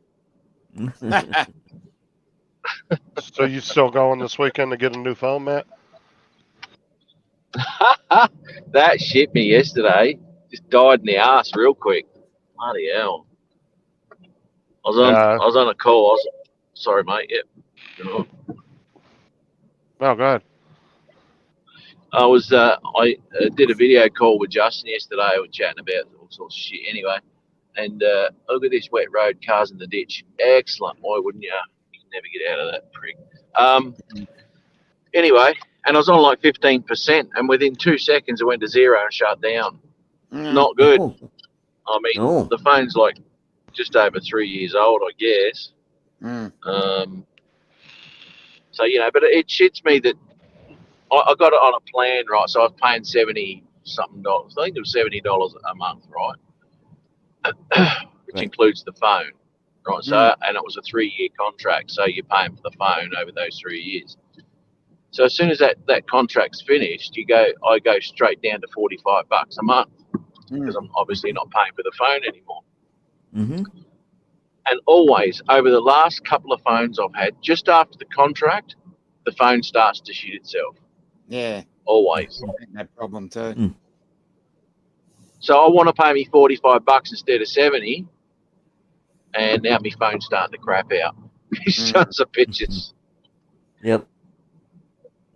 So you still going this weekend to get a new phone, Matt? That shit me yesterday. Just died in the ass real quick. Bloody hell. I was on a call. Sorry, mate. Yep. No, go ahead. I did a video call with Justin yesterday. We were chatting about all sorts of shit anyway. And look at this wet road, cars in the ditch. Excellent. Why wouldn't you? You can never get out of that prick. Anyway, and I was on like 15%, and within 2 seconds it went to zero and shut down. Not good. Oh, I mean, no. the phone's like just over 3 years old, I guess. So, but it shits me that I got it on a plan, right? So I was paying $70-something. I think it was $70 a month, right? Which Right. includes the phone, right? So, and it was a 3-year contract, so you're paying for the phone over those 3 years. So as soon as that contract's finished, I go straight down to $45 a month because I'm obviously not paying for the phone anymore. Mm-hmm. And always over the last couple of phones I've had, just after the contract, the phone starts to shit itself. Yeah. Always. No problem too. So I want to pay me $45 instead of 70, and now my phone's starting to crap out. These sons of bitches. Yep.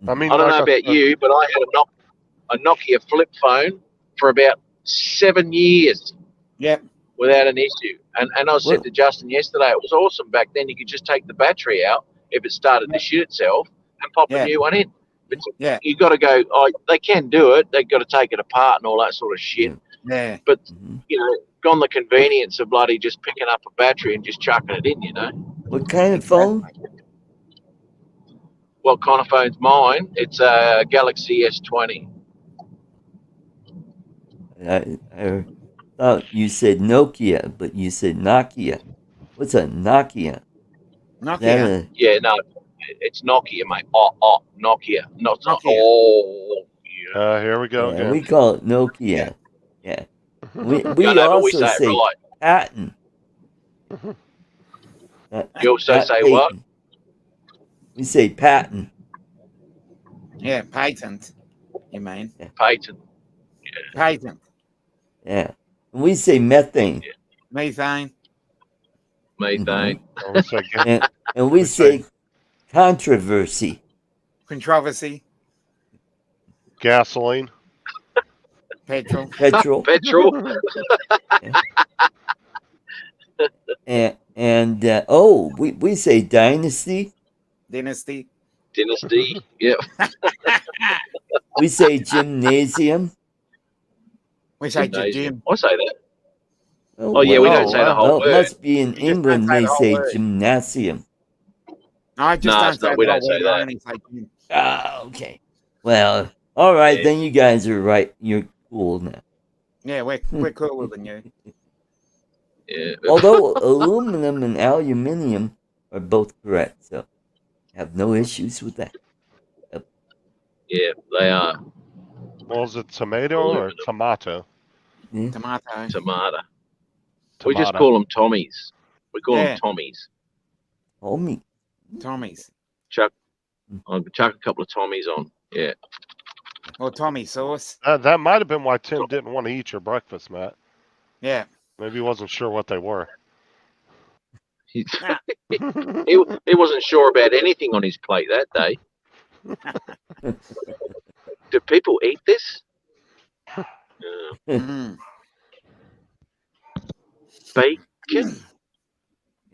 I mean, I don't know like about you, but I had a Nokia flip phone for about 7 years. Yep. Without an issue. And I said to Justin yesterday, it was awesome back then. You could just take the battery out if it started to shit itself and pop a new one in. But you got to go, they can do it. They've got to take it apart and all that sort of shit. Yeah. But, gone the convenience of bloody just picking up a battery and just chucking it in, What kind of phone? What kind of phone's mine? It's a Galaxy S20. I thought you said Nokia, but you said Nokia. What's a Nokia? Nokia. Yeah, no, it's Nokia, mate. Nokia. Not Nokia. here we go Yeah, again. we call it Nokia. Yeah. We but we also say it say right. patent. You also Not say patent. what? We say patent. Yeah, patent. You mean? Yeah. Patent. Patent. Yeah. And we say methane. Methane. Methane. And we say controversy. Controversy. Gasoline. Petrol. Petrol. Petrol. And we say dynasty. Dynasty. Dynasty. Yep. We say gymnasium. We say gym. I say that. Oh, yeah, we don't say the whole word. It must be in England they say word. gymnasium. I just don't say we the don't whole say word. that. I only say gym. Ah, okay. Well, all right, then you guys are right. You're cool now. Yeah, we're cooler than you. Yeah. Although aluminum and aluminium are both correct, so have no issues with that. Yep. Yeah, they are. Well, is it tomato or tomato? Yeah. Tomato. We just call them Tommies. We call them Tommies. Tommy. Tommy's. I'll chuck a couple of Tommies on. Yeah. Or Tommy sauce. That might have been why Tim didn't want to eat your breakfast, Matt. Yeah. Maybe he wasn't sure what they were. He, Nah. he wasn't sure about anything on his plate that day. Do people eat this? Mm. Bacon?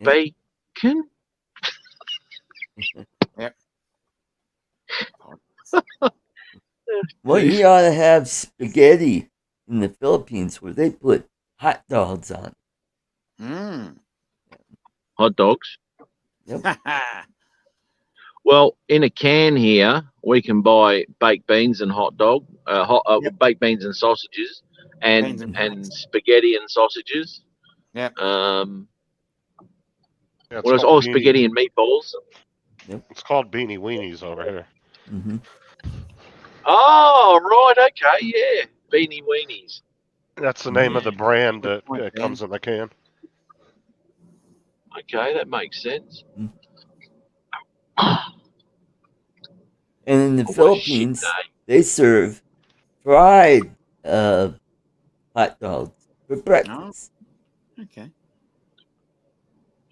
Bacon? Yep. Well, you ought to have spaghetti in the Philippines where they put hot dogs on. Mm. Hot dogs? Yep. Well, in a can here, we can buy baked beans and hot dog, Yep. baked beans and sausages, Beans and and spaghetti and sausages. Yep. Yeah, it's What else? called Oh, beanie. spaghetti and meatballs. It's called beanie weenies over here. Mm-hmm. Oh, right. Okay. Yeah. Beanie weenies. That's the name of the brand that point, comes in the can. Okay, that makes sense. And in the Oh, Philippines, shit, they serve fried hot dogs for breakfast, Okay. which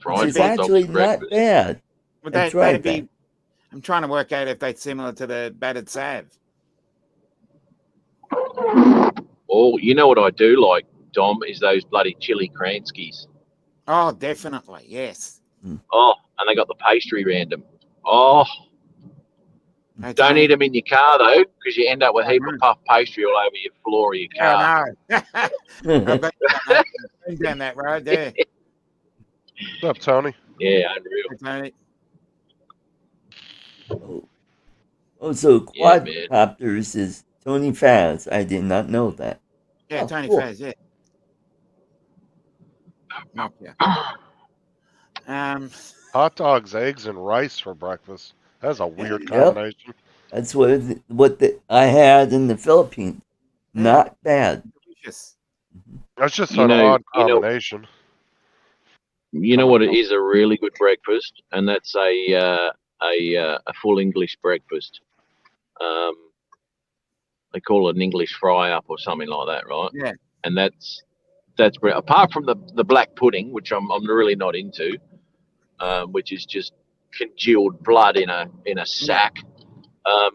fried is hot dogs actually for not breakfast. bad. Would I that tried be? that. I'm trying to work out if that's similar to the battered salve. Oh, you know what I do like, Dom, is those bloody chili Kranskis. Oh, definitely. Yes. Oh, and they got the pastry random. Oh, Hey, don't Tony. eat them in your car though, because you end up with a heap of puff pastry all over your floor of your Oh car. no. I've been down that road there. What's up, Tony? Yeah, unreal. Hey, Tony. Oh, so Yeah, man. quadcopters is Tony Faz. I did not know that. Yeah, Oh, Tony cool. Faz, yeah. Knock you. Hot dogs, eggs, and rice for breakfast. That's a weird Yep. combination. That's what I had in the Philippines. Yeah. Not bad. Delicious. That's just You an know- odd combination. You know what? It is a really good breakfast, and that's a full English breakfast. They call it an English fry up or something like that, right? Yeah. And that's great. Apart from the black pudding, which I'm really not into, which is just congealed blood in a sack. And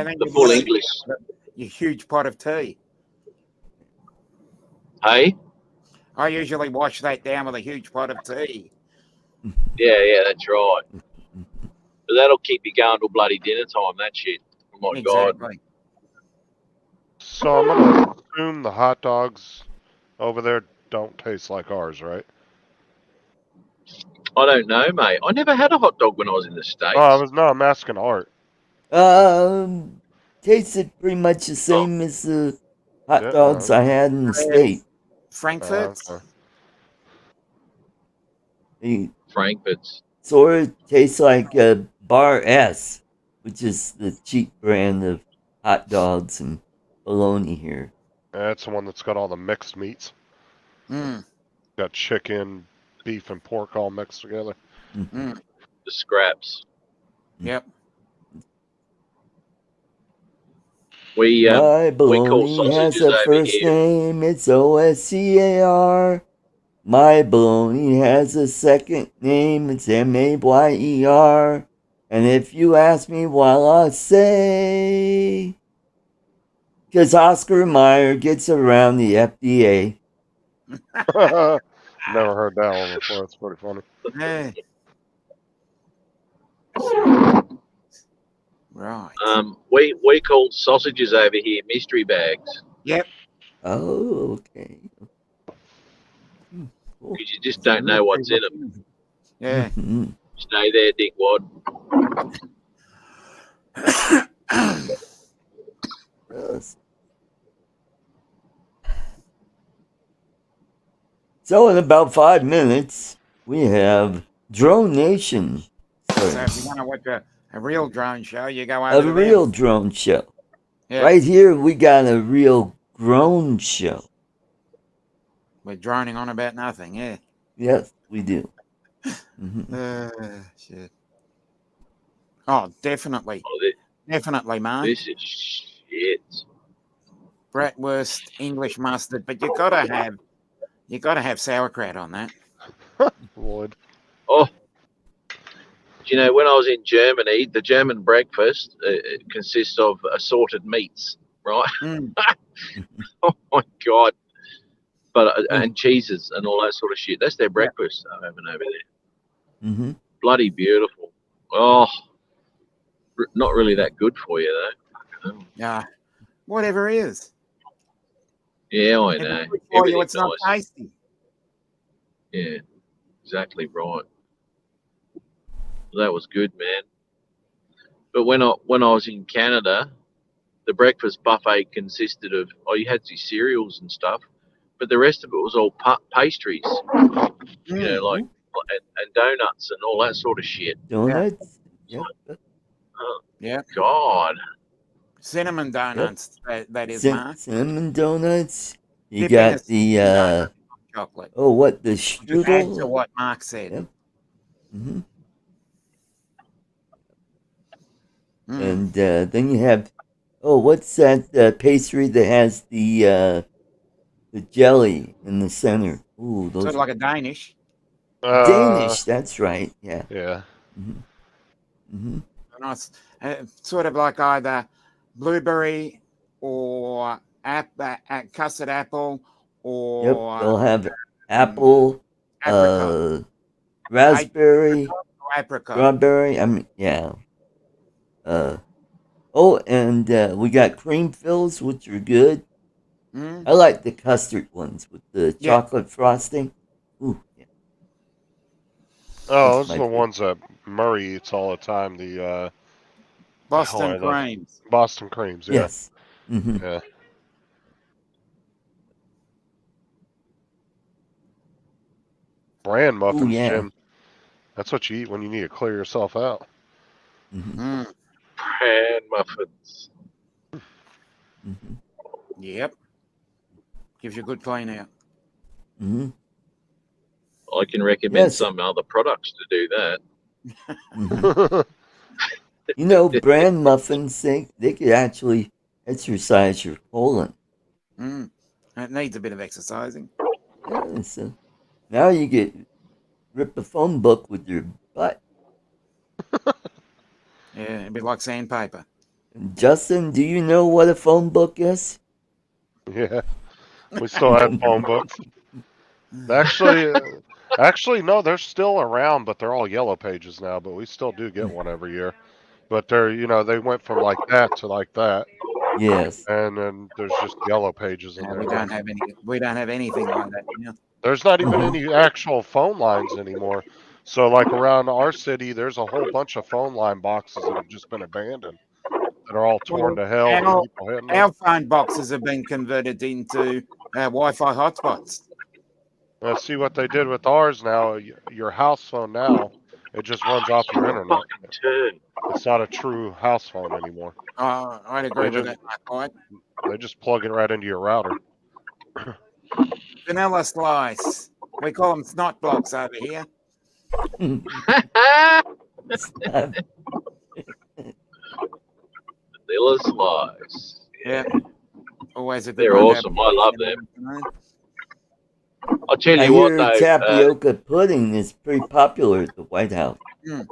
then The you full wash it English. with your huge pot of tea. Hey, I usually wash that down with a huge pot of tea. yeah, that's right. But that'll keep you going till bloody dinner time. That shit. Oh my god. Exactly. So I'm gonna assume the hot dogs over there don't taste like ours, right? I don't know, mate. I never had a hot dog when I was in the States. I'm asking Art. Tasted pretty much the same as the hot Yeah, dogs I had in the state. Frankfurt's. Okay. They Frankfurt's. sort of tastes like Bar S, which is the cheap brand of hot dogs and bologna here. That's the one that's got all the mixed meats. Mm. Got chicken, beef, and pork all mixed together. Mm. The scraps. Yep. We My call bologna has sausages a over first here. name, it's OSCAR. My bologna has a second name, it's MAYER. And if you ask me why, I'll say, 'cause Oscar Mayer gets around the FDA. Never heard that one before. That's pretty funny. Yeah. Right. We call sausages over here mystery bags. Yep. Oh, okay. Cool. Because you just don't know what's in them. Yeah. Mhm. Stay there, dickwad. Yes. So in about 5 minutes, we have Drone Nation. So starting. if you want to watch a real drone show, you go over A to real them. drone show. Yeah. Right here, we got a real drone show. We're droning on about nothing. Yeah. Yes, we do. Mhm. Shit. Oh, definitely. Oh, Definitely, man. this is shit. bratwurst, English mustard, but you gotta have sauerkraut on that. Would. Oh, do you know, when I was in Germany, the German breakfast it consists of assorted meats, right? Mm. Oh my God. But and cheeses and all that sort of shit. That's their Yeah. breakfast I'm having over there. Mm-hmm. Bloody beautiful. Oh, not really that good for you though. Yeah, whatever is. Yeah, I If know. it's good for you, Everything it's not nice. tasty. Yeah, exactly right. That was good, man. But when I was in Canada, the breakfast buffet consisted of you had your cereals and stuff, but the rest of it was all pastries. You know, like and donuts and all that sort of shit. Donuts. Yep. Oh Yeah, God. cinnamon donuts. That is, Mark. Cinnamon donuts. You Dip in a got cinnamon donut the chocolate. what the Just add to strudel. what Mark said. Yep. Mm-hmm. Mm. And then you have what's that pastry that has the jelly in the center? Ooh, Sort those of like a Danish. Danish. That's right. Yeah. Yeah. Mm-hmm. Mm-hmm. Nice, sort of like either blueberry or custard apple Yep. or They'll have apple, apricot. raspberry, Apricot. strawberry. I mean, yeah. And we got cream fills, which are good. Mm? I like the custard ones with the Yeah. chocolate frosting. Ooh, yeah. Oh, That's those are my the ones that Murray eats all the time. The Boston creams. Boston creams. Yeah. Yes. Mm-hmm. Yeah. Bran muffins, Ooh, yeah. Jim. That's what you eat when you need to clear yourself out. Mm-hmm. Mm. Pan muffins. Mm-hmm. Yep. Gives you a good clean out. Mm-hmm. I can recommend Yes. some other products to do that. Mm-hmm. You know, bran muffins, they could actually exercise your colon. Mm. It needs a bit of exercising. Yeah, so now you get rip a phone book with your butt. Yeah, a bit like sandpaper. Justin, do you know what a phone book is? Yeah. We still have phone books. Actually, no, they're still around, but they're all yellow pages now. But we still do get one every year. But they went from like that to like that, Yes. and then there's just yellow pages in No, there. we don't have any. We don't have anything like that. Yeah. There's not even Mhm. any actual phone lines anymore. So, like around our city, there's a whole bunch of phone line boxes that have just been abandoned, that are all torn to hell from people hitting them. Our phone boxes have been converted into Wi-Fi hotspots. Let's see what they did with ours now. Your house phone now, it just runs off your internet. Turn. It's not a true house phone anymore. I'd agree They with just that, Mark. they just plug it right into your router. Vanilla slice. We call them snot blocks over here. Vanilla slice. Yeah. Always a good They're one to awesome. have I love in the them. afternoon. I'll tell I you what, hear though. tapioca pudding is pretty popular at the White House. Mm.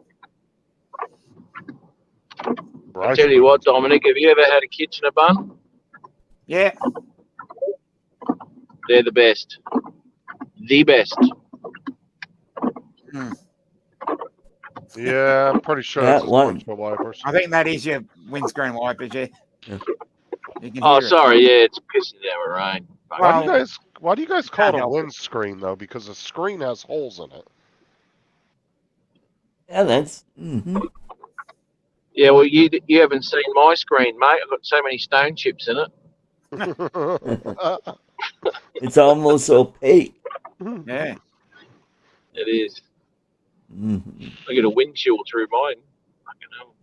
I'll tell you what, Dominic. Have you ever had a Kitchener bun? Yeah. They're the best. The best. Mm. Yeah, I'm pretty sure Yeah, that's one. windshield wipers. I think that is your windscreen wipers, yeah. Yeah. You can Oh, hear it. sorry. Yeah, it's pissing down with rain. Well, Why do you guys call it a help it. windscreen though? Because the screen has holes in it. Yeah, that's. Mm-hmm. Yeah, well, you haven't seen my screen, mate. I've got so many stone chips in it. It's almost opaque. Yeah. It is. Mm-hmm. I get a wind chill through mine. Fucking hell.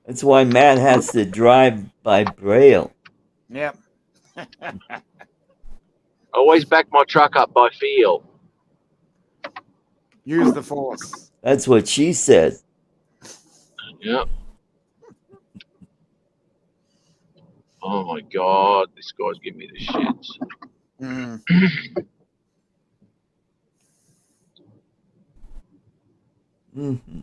That's why Matt has to drive by Braille. Yep. I always back my truck up by feel. Use the force. That's what she said. Yeah. Oh my God, this guy's giving me the shits. Mm. Mm-hmm.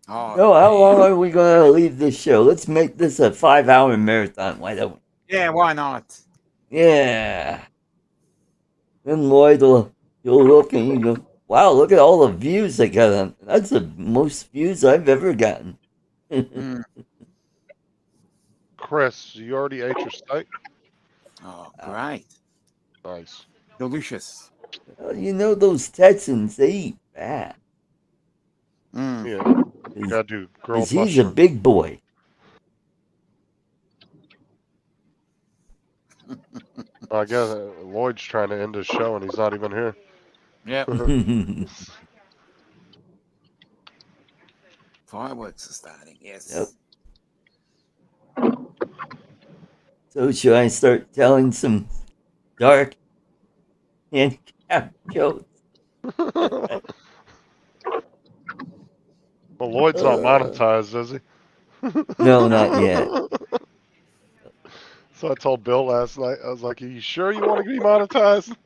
Oh, So how long are we going to leave this show? Let's make this a 5-hour marathon. Why don't we? yeah, why not? Yeah. Then Lloyd you'll look and you go, wow, look at all the views I got on. That's the most views I've ever gotten. Mm. Chris, you already ate your steak? Oh, great. Nice. Delicious. Well, you know those Texans, they eat fat. Mm. Yeah. Gotta do grilled Because he's a mushroom. big boy. I guess Lloyd's trying to end his show and he's not even here. Yep. Fireworks are starting. Yes. Yep. So should I start telling some dark handicap jokes? Well, Lloyd's not monetized, is he? No, not yet. So I told Bill last night, I was like, are you sure you want to be monetized?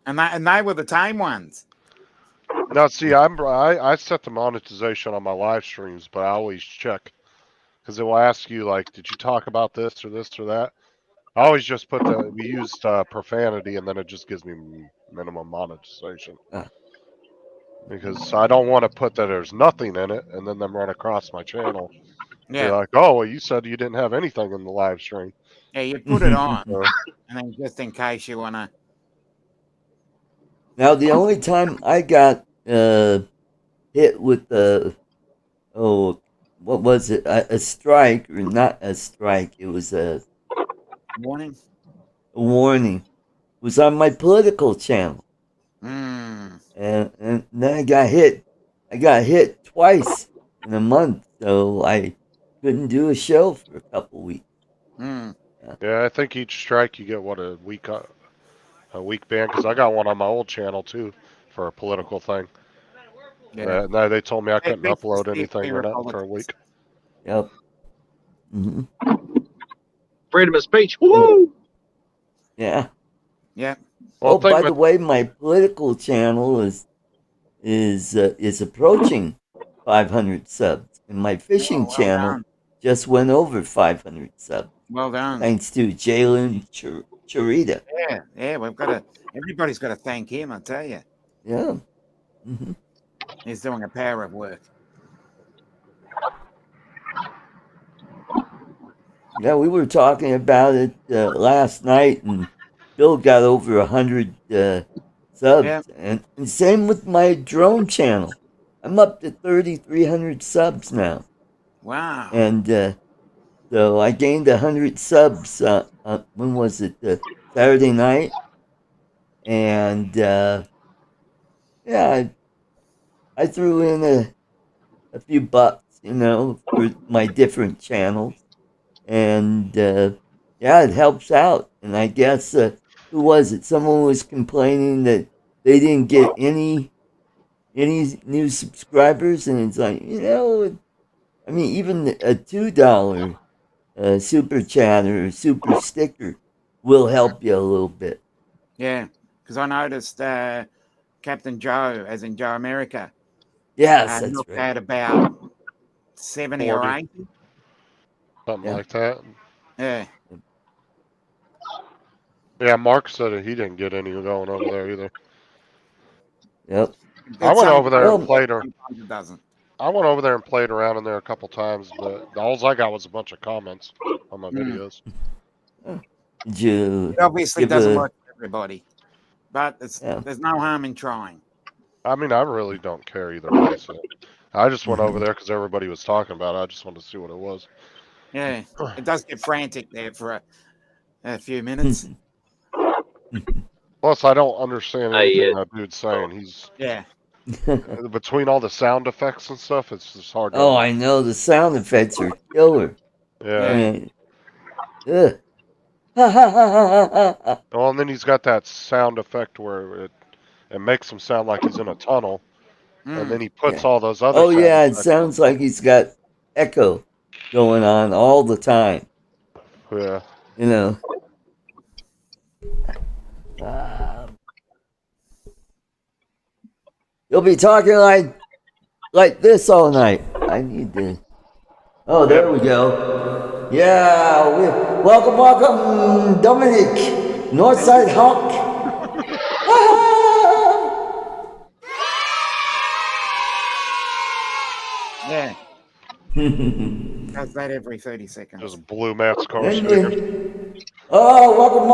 And they were the tame ones. Now, see, I set the monetization on my live streams, but I always check because it will ask you like, did you talk about this or that? I always just put we used profanity, and then it just gives me minimum monetization because I don't want to put that there's nothing in it, and then them run across my channel. Yeah. Be like, oh, well, you said you didn't have anything in the live stream. Yeah, you put it on, and then just in case you want to. Now, the only time I got hit with what was it? A strike, or not a strike, it was a Warning. warning, was on my political channel. Mm. And then I got hit. I got hit twice in a month, so I couldn't do a show for a couple weeks. Mm. Yeah, I think each strike you get a week ban because I got one on my old channel too for a political thing. Yeah. They told me I couldn't It's upload just anything or nothing for a politics. week. Yep. Mm-hmm. Freedom of speech. Woo! Yeah. Yeah. Well, By the way, my political channel is approaching 500 subs, and my fishing channel just went over 500 subs. Well done. Thanks to Jalen Charita. Yeah. Everybody's got to thank him. I tell you. Yeah. Mm-hmm. He's doing a power of work. Yeah, we were talking about it last night, and Bill got over 100 subs. Yeah. And same with my drone channel. I'm up to 3,300 subs now. Wow. And so I gained 100 subs, when was it? Saturday night. And yeah, I threw in a few bucks, for my different channels. And yeah, it helps out. And I guess who was it? Someone was complaining that they didn't get any new subscribers, and it's like, I mean, even a $2 super chat or super sticker will help you a little bit. Yeah, because I noticed Captain Joe, as in Joe America. Yes, that's looked right. at about 70 or 80. Something like that. Yeah. Yeah, Mark said that he didn't get any going over there either. Yep. I went over there and played I went over there and played around in there a couple times, but all I got was a bunch of comments on my videos. It obviously doesn't work for everybody, but there's no harm in trying. I mean, I really don't care either way. So I just went over there because everybody was talking about it. I just wanted to see what it was. Yeah, it does get frantic there for a few minutes. Plus, I don't understand anything that dude's saying. He's between all the sound effects and stuff, it's just hard to I know. The sound effects are killer. Yeah. Well, and then he's got that sound effect where it makes him sound like he's in a tunnel. and Mm. then he puts Yeah. all those other. Oh sound yeah, it effects. sounds like he's got echo going on all the time. Yeah. You know. Uh, you'll be talking like this all night. I need to. Oh, there we go. Yeah, welcome, Dominic, Northside Hawk. Yeah. Does that every 30 seconds. Just blew Matt's car And speakers. oh, welcome,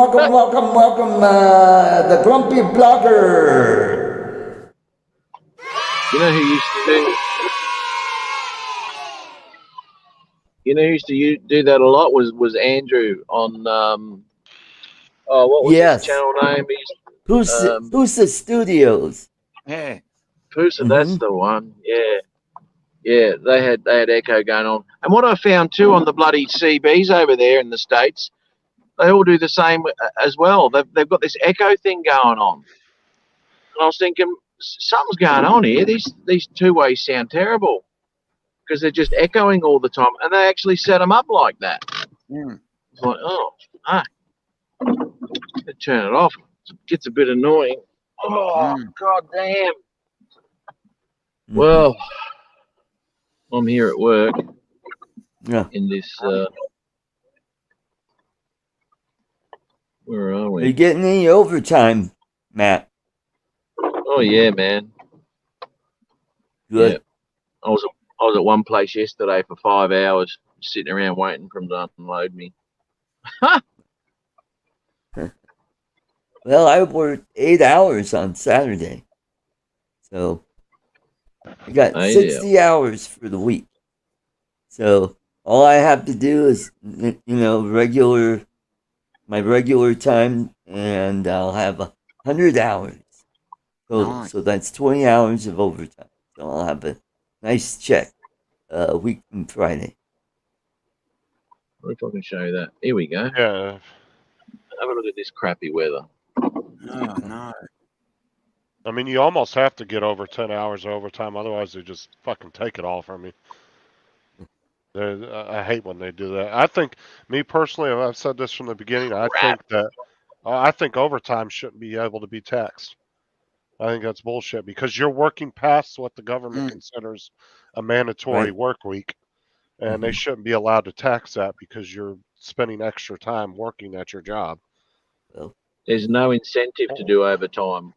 the grumpy blogger. You know who used to do? You know who used to do that a lot was Andrew on what was his Yes, channel name? Pusa Studios. Yeah. Pusa, that's the one. Yeah. They had echo going on. And what I found too on the bloody CBs over there in the States, they all do the same as well. They've got this echo thing going on. And I was thinking, something's going on here. These two-ways sound terrible because they're just echoing all the time. And they actually set them up like that. Mm. It's like, turn it off. It gets a bit annoying. Oh, god damn. Well, I'm here at work Yeah. in this, where are Are we? you getting any overtime, Matt? Oh, yeah, man. Good. Yeah. I was at one place yesterday for 5 hours, sitting around waiting for them to unload me. Well, I worked 8 hours on Saturday, so I got 60 hours for the week. So all I have to do is, my regular time, and I'll have 100 hours total. Nice. So that's 20 hours of overtime. So I'll have a nice check a week from Friday. I wonder if I can show you that. Here we go. Yeah. Have a look at this crappy weather. Oh, no. I mean, you almost have to get over 10 hours of overtime, otherwise they just fucking take it all from you. I hate when they do that. I think, me personally, I've said this from the beginning, I think overtime shouldn't be able to be taxed. I think that's bullshit because you're working past what the government considers a mandatory work week, and they shouldn't be allowed to tax that because you're spending extra time working at your job. There's no incentive to do overtime.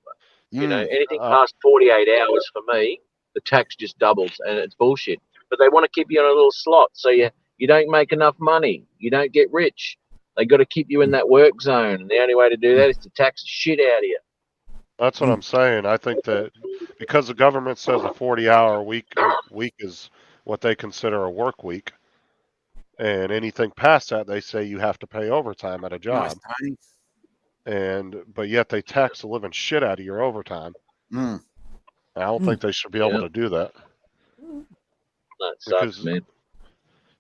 You know, anything Uh, past 48 hours for me, the tax just doubles, and it's bullshit. But they want to keep you on a little slot, so you don't make enough money. You don't get rich. They got to keep you in that work zone, and the only way to do that is to tax the shit out of you. That's what I'm saying. I think that because the government says a 40-hour week is what they consider a work week, and anything past that, they say you have to pay overtime at a job. Nice, But yet they tax the living shit out of your overtime. I don't think they should be able to do that. That sucks, man.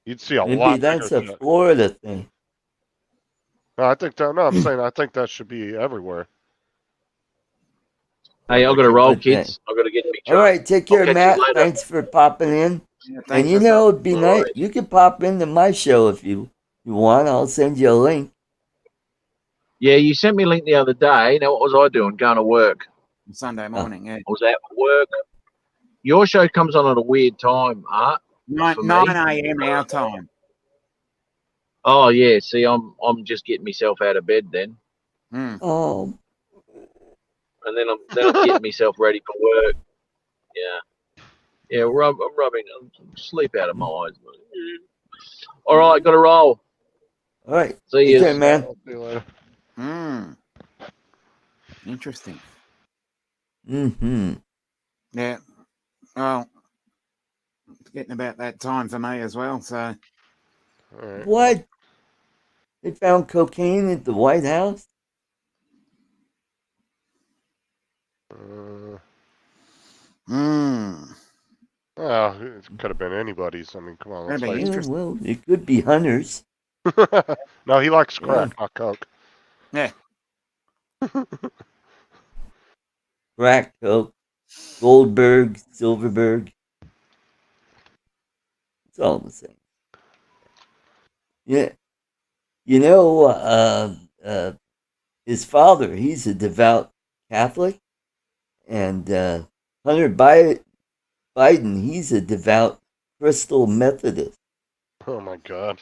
You'd see a Maybe lot. that's a Florida thing. No, I think that. No, I'm saying I think that should be everywhere. Hey, I've got to roll, kids. I've got to get in my truck. All right, take care, Matt. Thanks for popping in. Yeah, and it'd be nice. You can pop into my show if you want. I'll send you a link. Yeah, you sent me a link the other day. Now, what was I doing? Going to work. Sunday morning, yeah. I was at work. Your show comes on at a weird time, Art. 9 a.m. our time. Oh yeah, see, I'm just getting myself out of bed then. Oh. And then I'm getting myself ready for work. Yeah, I'm rubbing sleep out of my eyes. All right, got to roll. All right, see you, man. See you later. Interesting. Yeah. Well, it's getting about that time for me as well. So. Right. What? They found cocaine at the White House? Well, it could have been anybody's. I mean, come on. Well, it could be Hunter's. No, he likes crack, not coke. Yeah. Crack coke. Goldberg, Silverberg. It's all the same. Yeah. You know, his father, he's a devout Catholic. And Hunter Biden, he's a devout Crystal Methodist. Oh my God.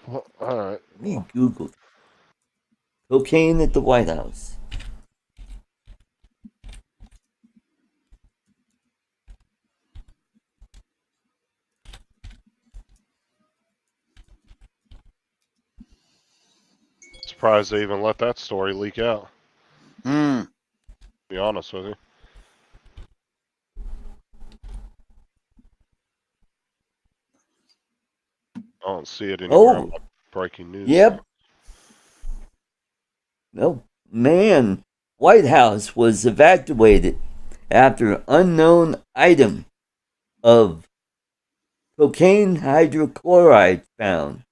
Well, all right. Let me Google cocaine at the White House. Surprised they even let that story leak out. Mm. To be honest with you. I don't see it anywhere. Oh, Breaking news. yep. No, man. White House was evacuated after unknown item of cocaine hydrochloride found.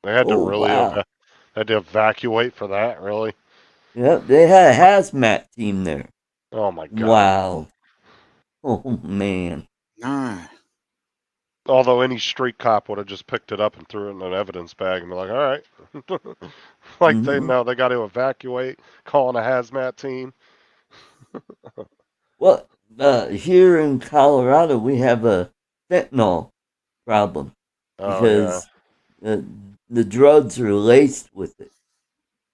They had to Oh, really wow. had to evacuate for that, really? Yep, they had a hazmat team there. Oh my God. Wow. Oh, man. No. Although any street cop would have just picked it up and threw it in an evidence bag and be like, all right. Like they know they got to evacuate, calling a hazmat team. Well, here in Colorado, we have a fentanyl problem Oh yeah. because the drugs are laced with it.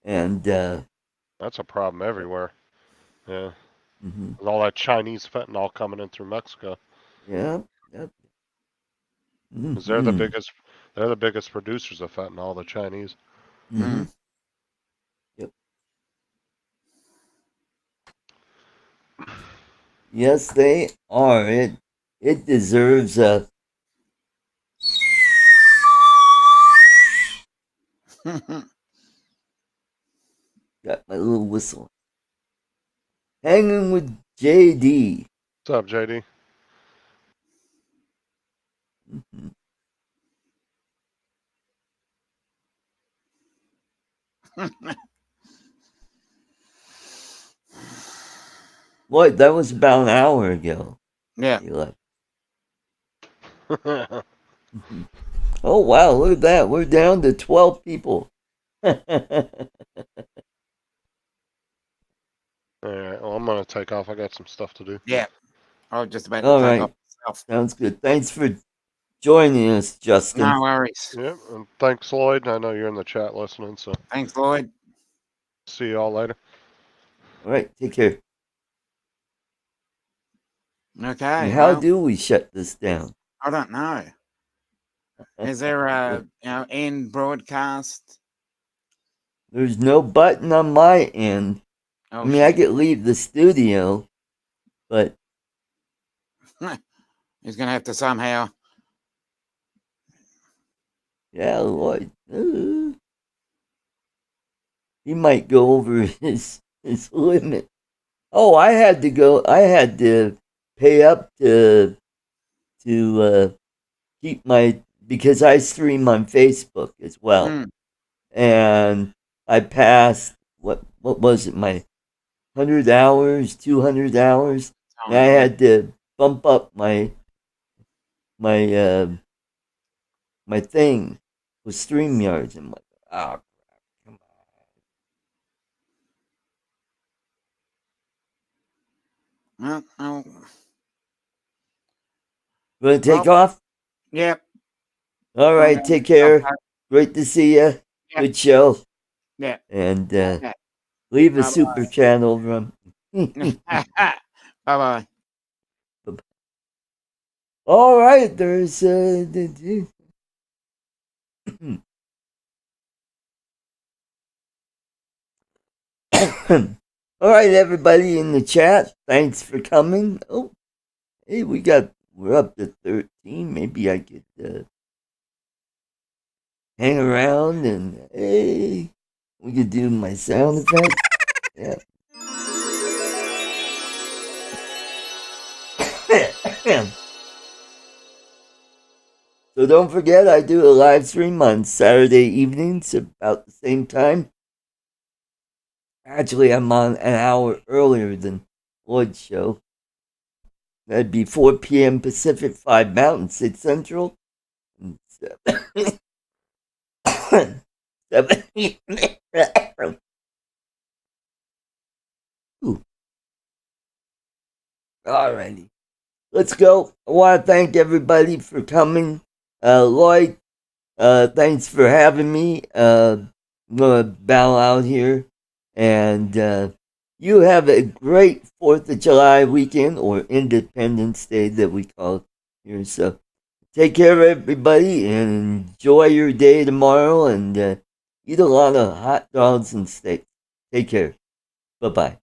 And That's a problem everywhere. Yeah. mhm. With all that Chinese fentanyl coming in through Mexico. Yeah, yep. Because they're the biggest producers of fentanyl, the Chinese. Mm-hmm. Yep. Yes, they are. It deserves a. Got my little whistle. Hanging with JD. What's up, JD? Mm-hmm. What? That was about an hour ago. Yeah. He left. Mm-hmm. Oh wow! Look at that. We're down to 12 people. All right. Well, I'm gonna take off. I got some stuff to do. Yeah. I was just about to All take right. off myself. Sounds good. Thanks for joining us, Justin. No worries. Yep. And thanks, Lloyd. I know you're in the chat listening, so Thanks, Lloyd. see y'all later. All right. Take care. Okay. And how Well, do we shut this down? I don't know. Is there a end broadcast? There's no button on my end. Oh, I mean, I could leave the studio, but he's gonna have to somehow. yeah, Lloyd, he might go over his limit. Oh, I had to go. I had to pay up to keep my, because I stream on Facebook as well, and I passed what was it, my 100 hours, 200 hours. And I had to bump up my thing with StreamYards. I'm like, oh, come on. Oh. Gonna take off? Yep. All right, take care. Okay. Great to see you. Yep. Good show. Yeah. And leave a super chat over. Bye-bye. All right, there's all right, everybody in the chat, thanks for coming. Oh, hey, we're up to 13. Maybe I could hang around and hey, we could do my sound effect. Yeah. So don't forget, I do a live stream on Saturday evenings about the same time. Actually, I'm on an hour earlier than Lloyd's show. That'd be 4 p.m. Pacific, 5 Mountain, 6 Central, and 7. Ooh. Alrighty. Let's go. I want to thank everybody for coming. Lloyd, thanks for having me. I'm going to bow out here. And you have a great 4th of July weekend, or Independence Day that we call it here. So take care, everybody, and enjoy your day tomorrow, and eat a lot of hot dogs and steaks. Take care. Bye-bye.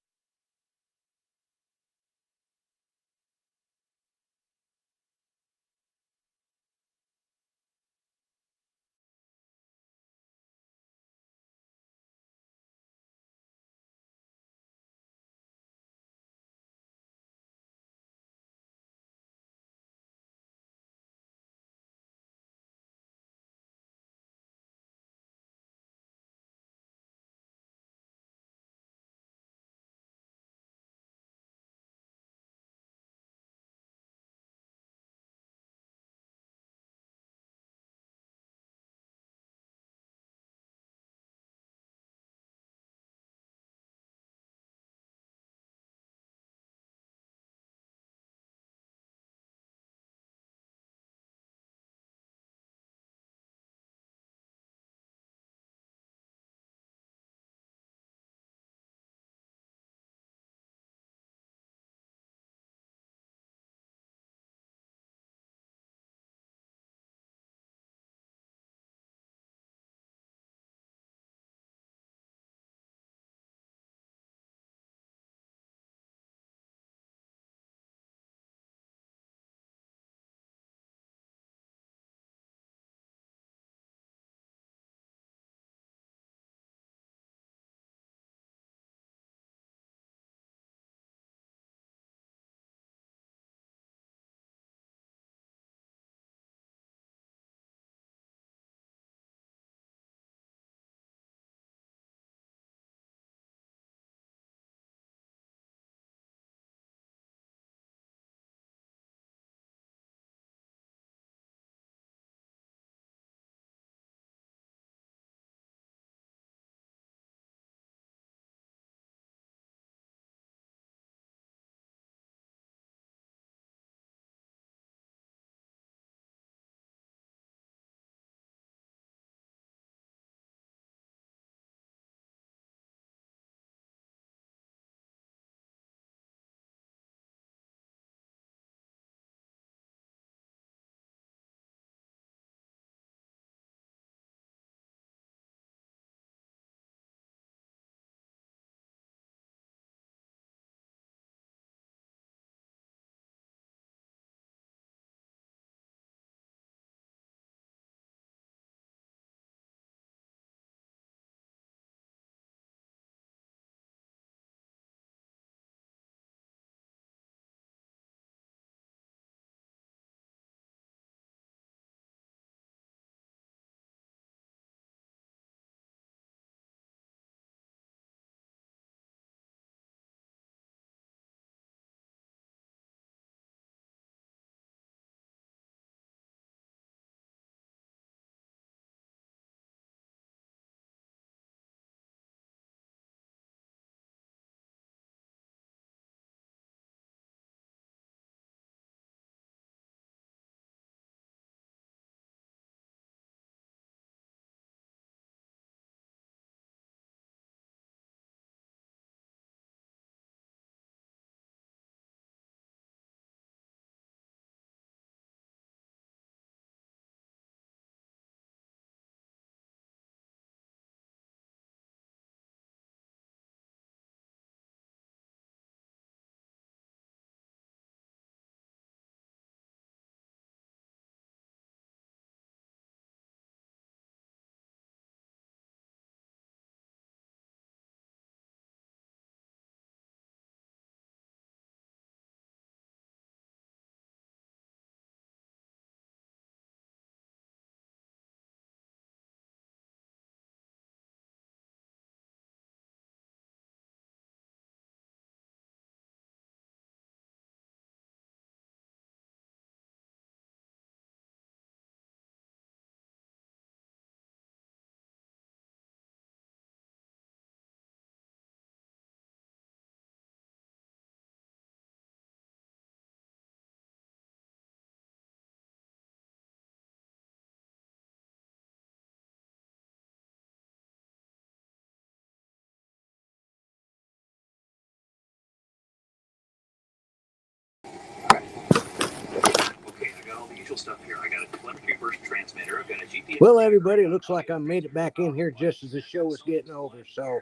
Well, everybody, it looks like I made it back in here just as the show was getting over. So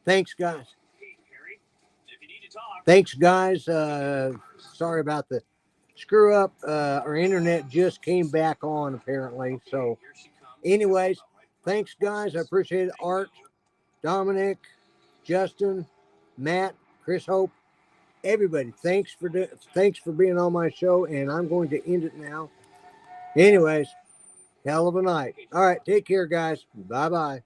thanks, guys. Thanks, guys. Sorry about the screw up. Our internet just came back on, apparently. So anyways, thanks, guys. I appreciate it. Art, Dominic, Justin, Matt, Chris Hope, everybody. Thanks for being on my show, and I'm going to end it now. Anyways, hell of a night. All right, take care, guys. Bye-bye.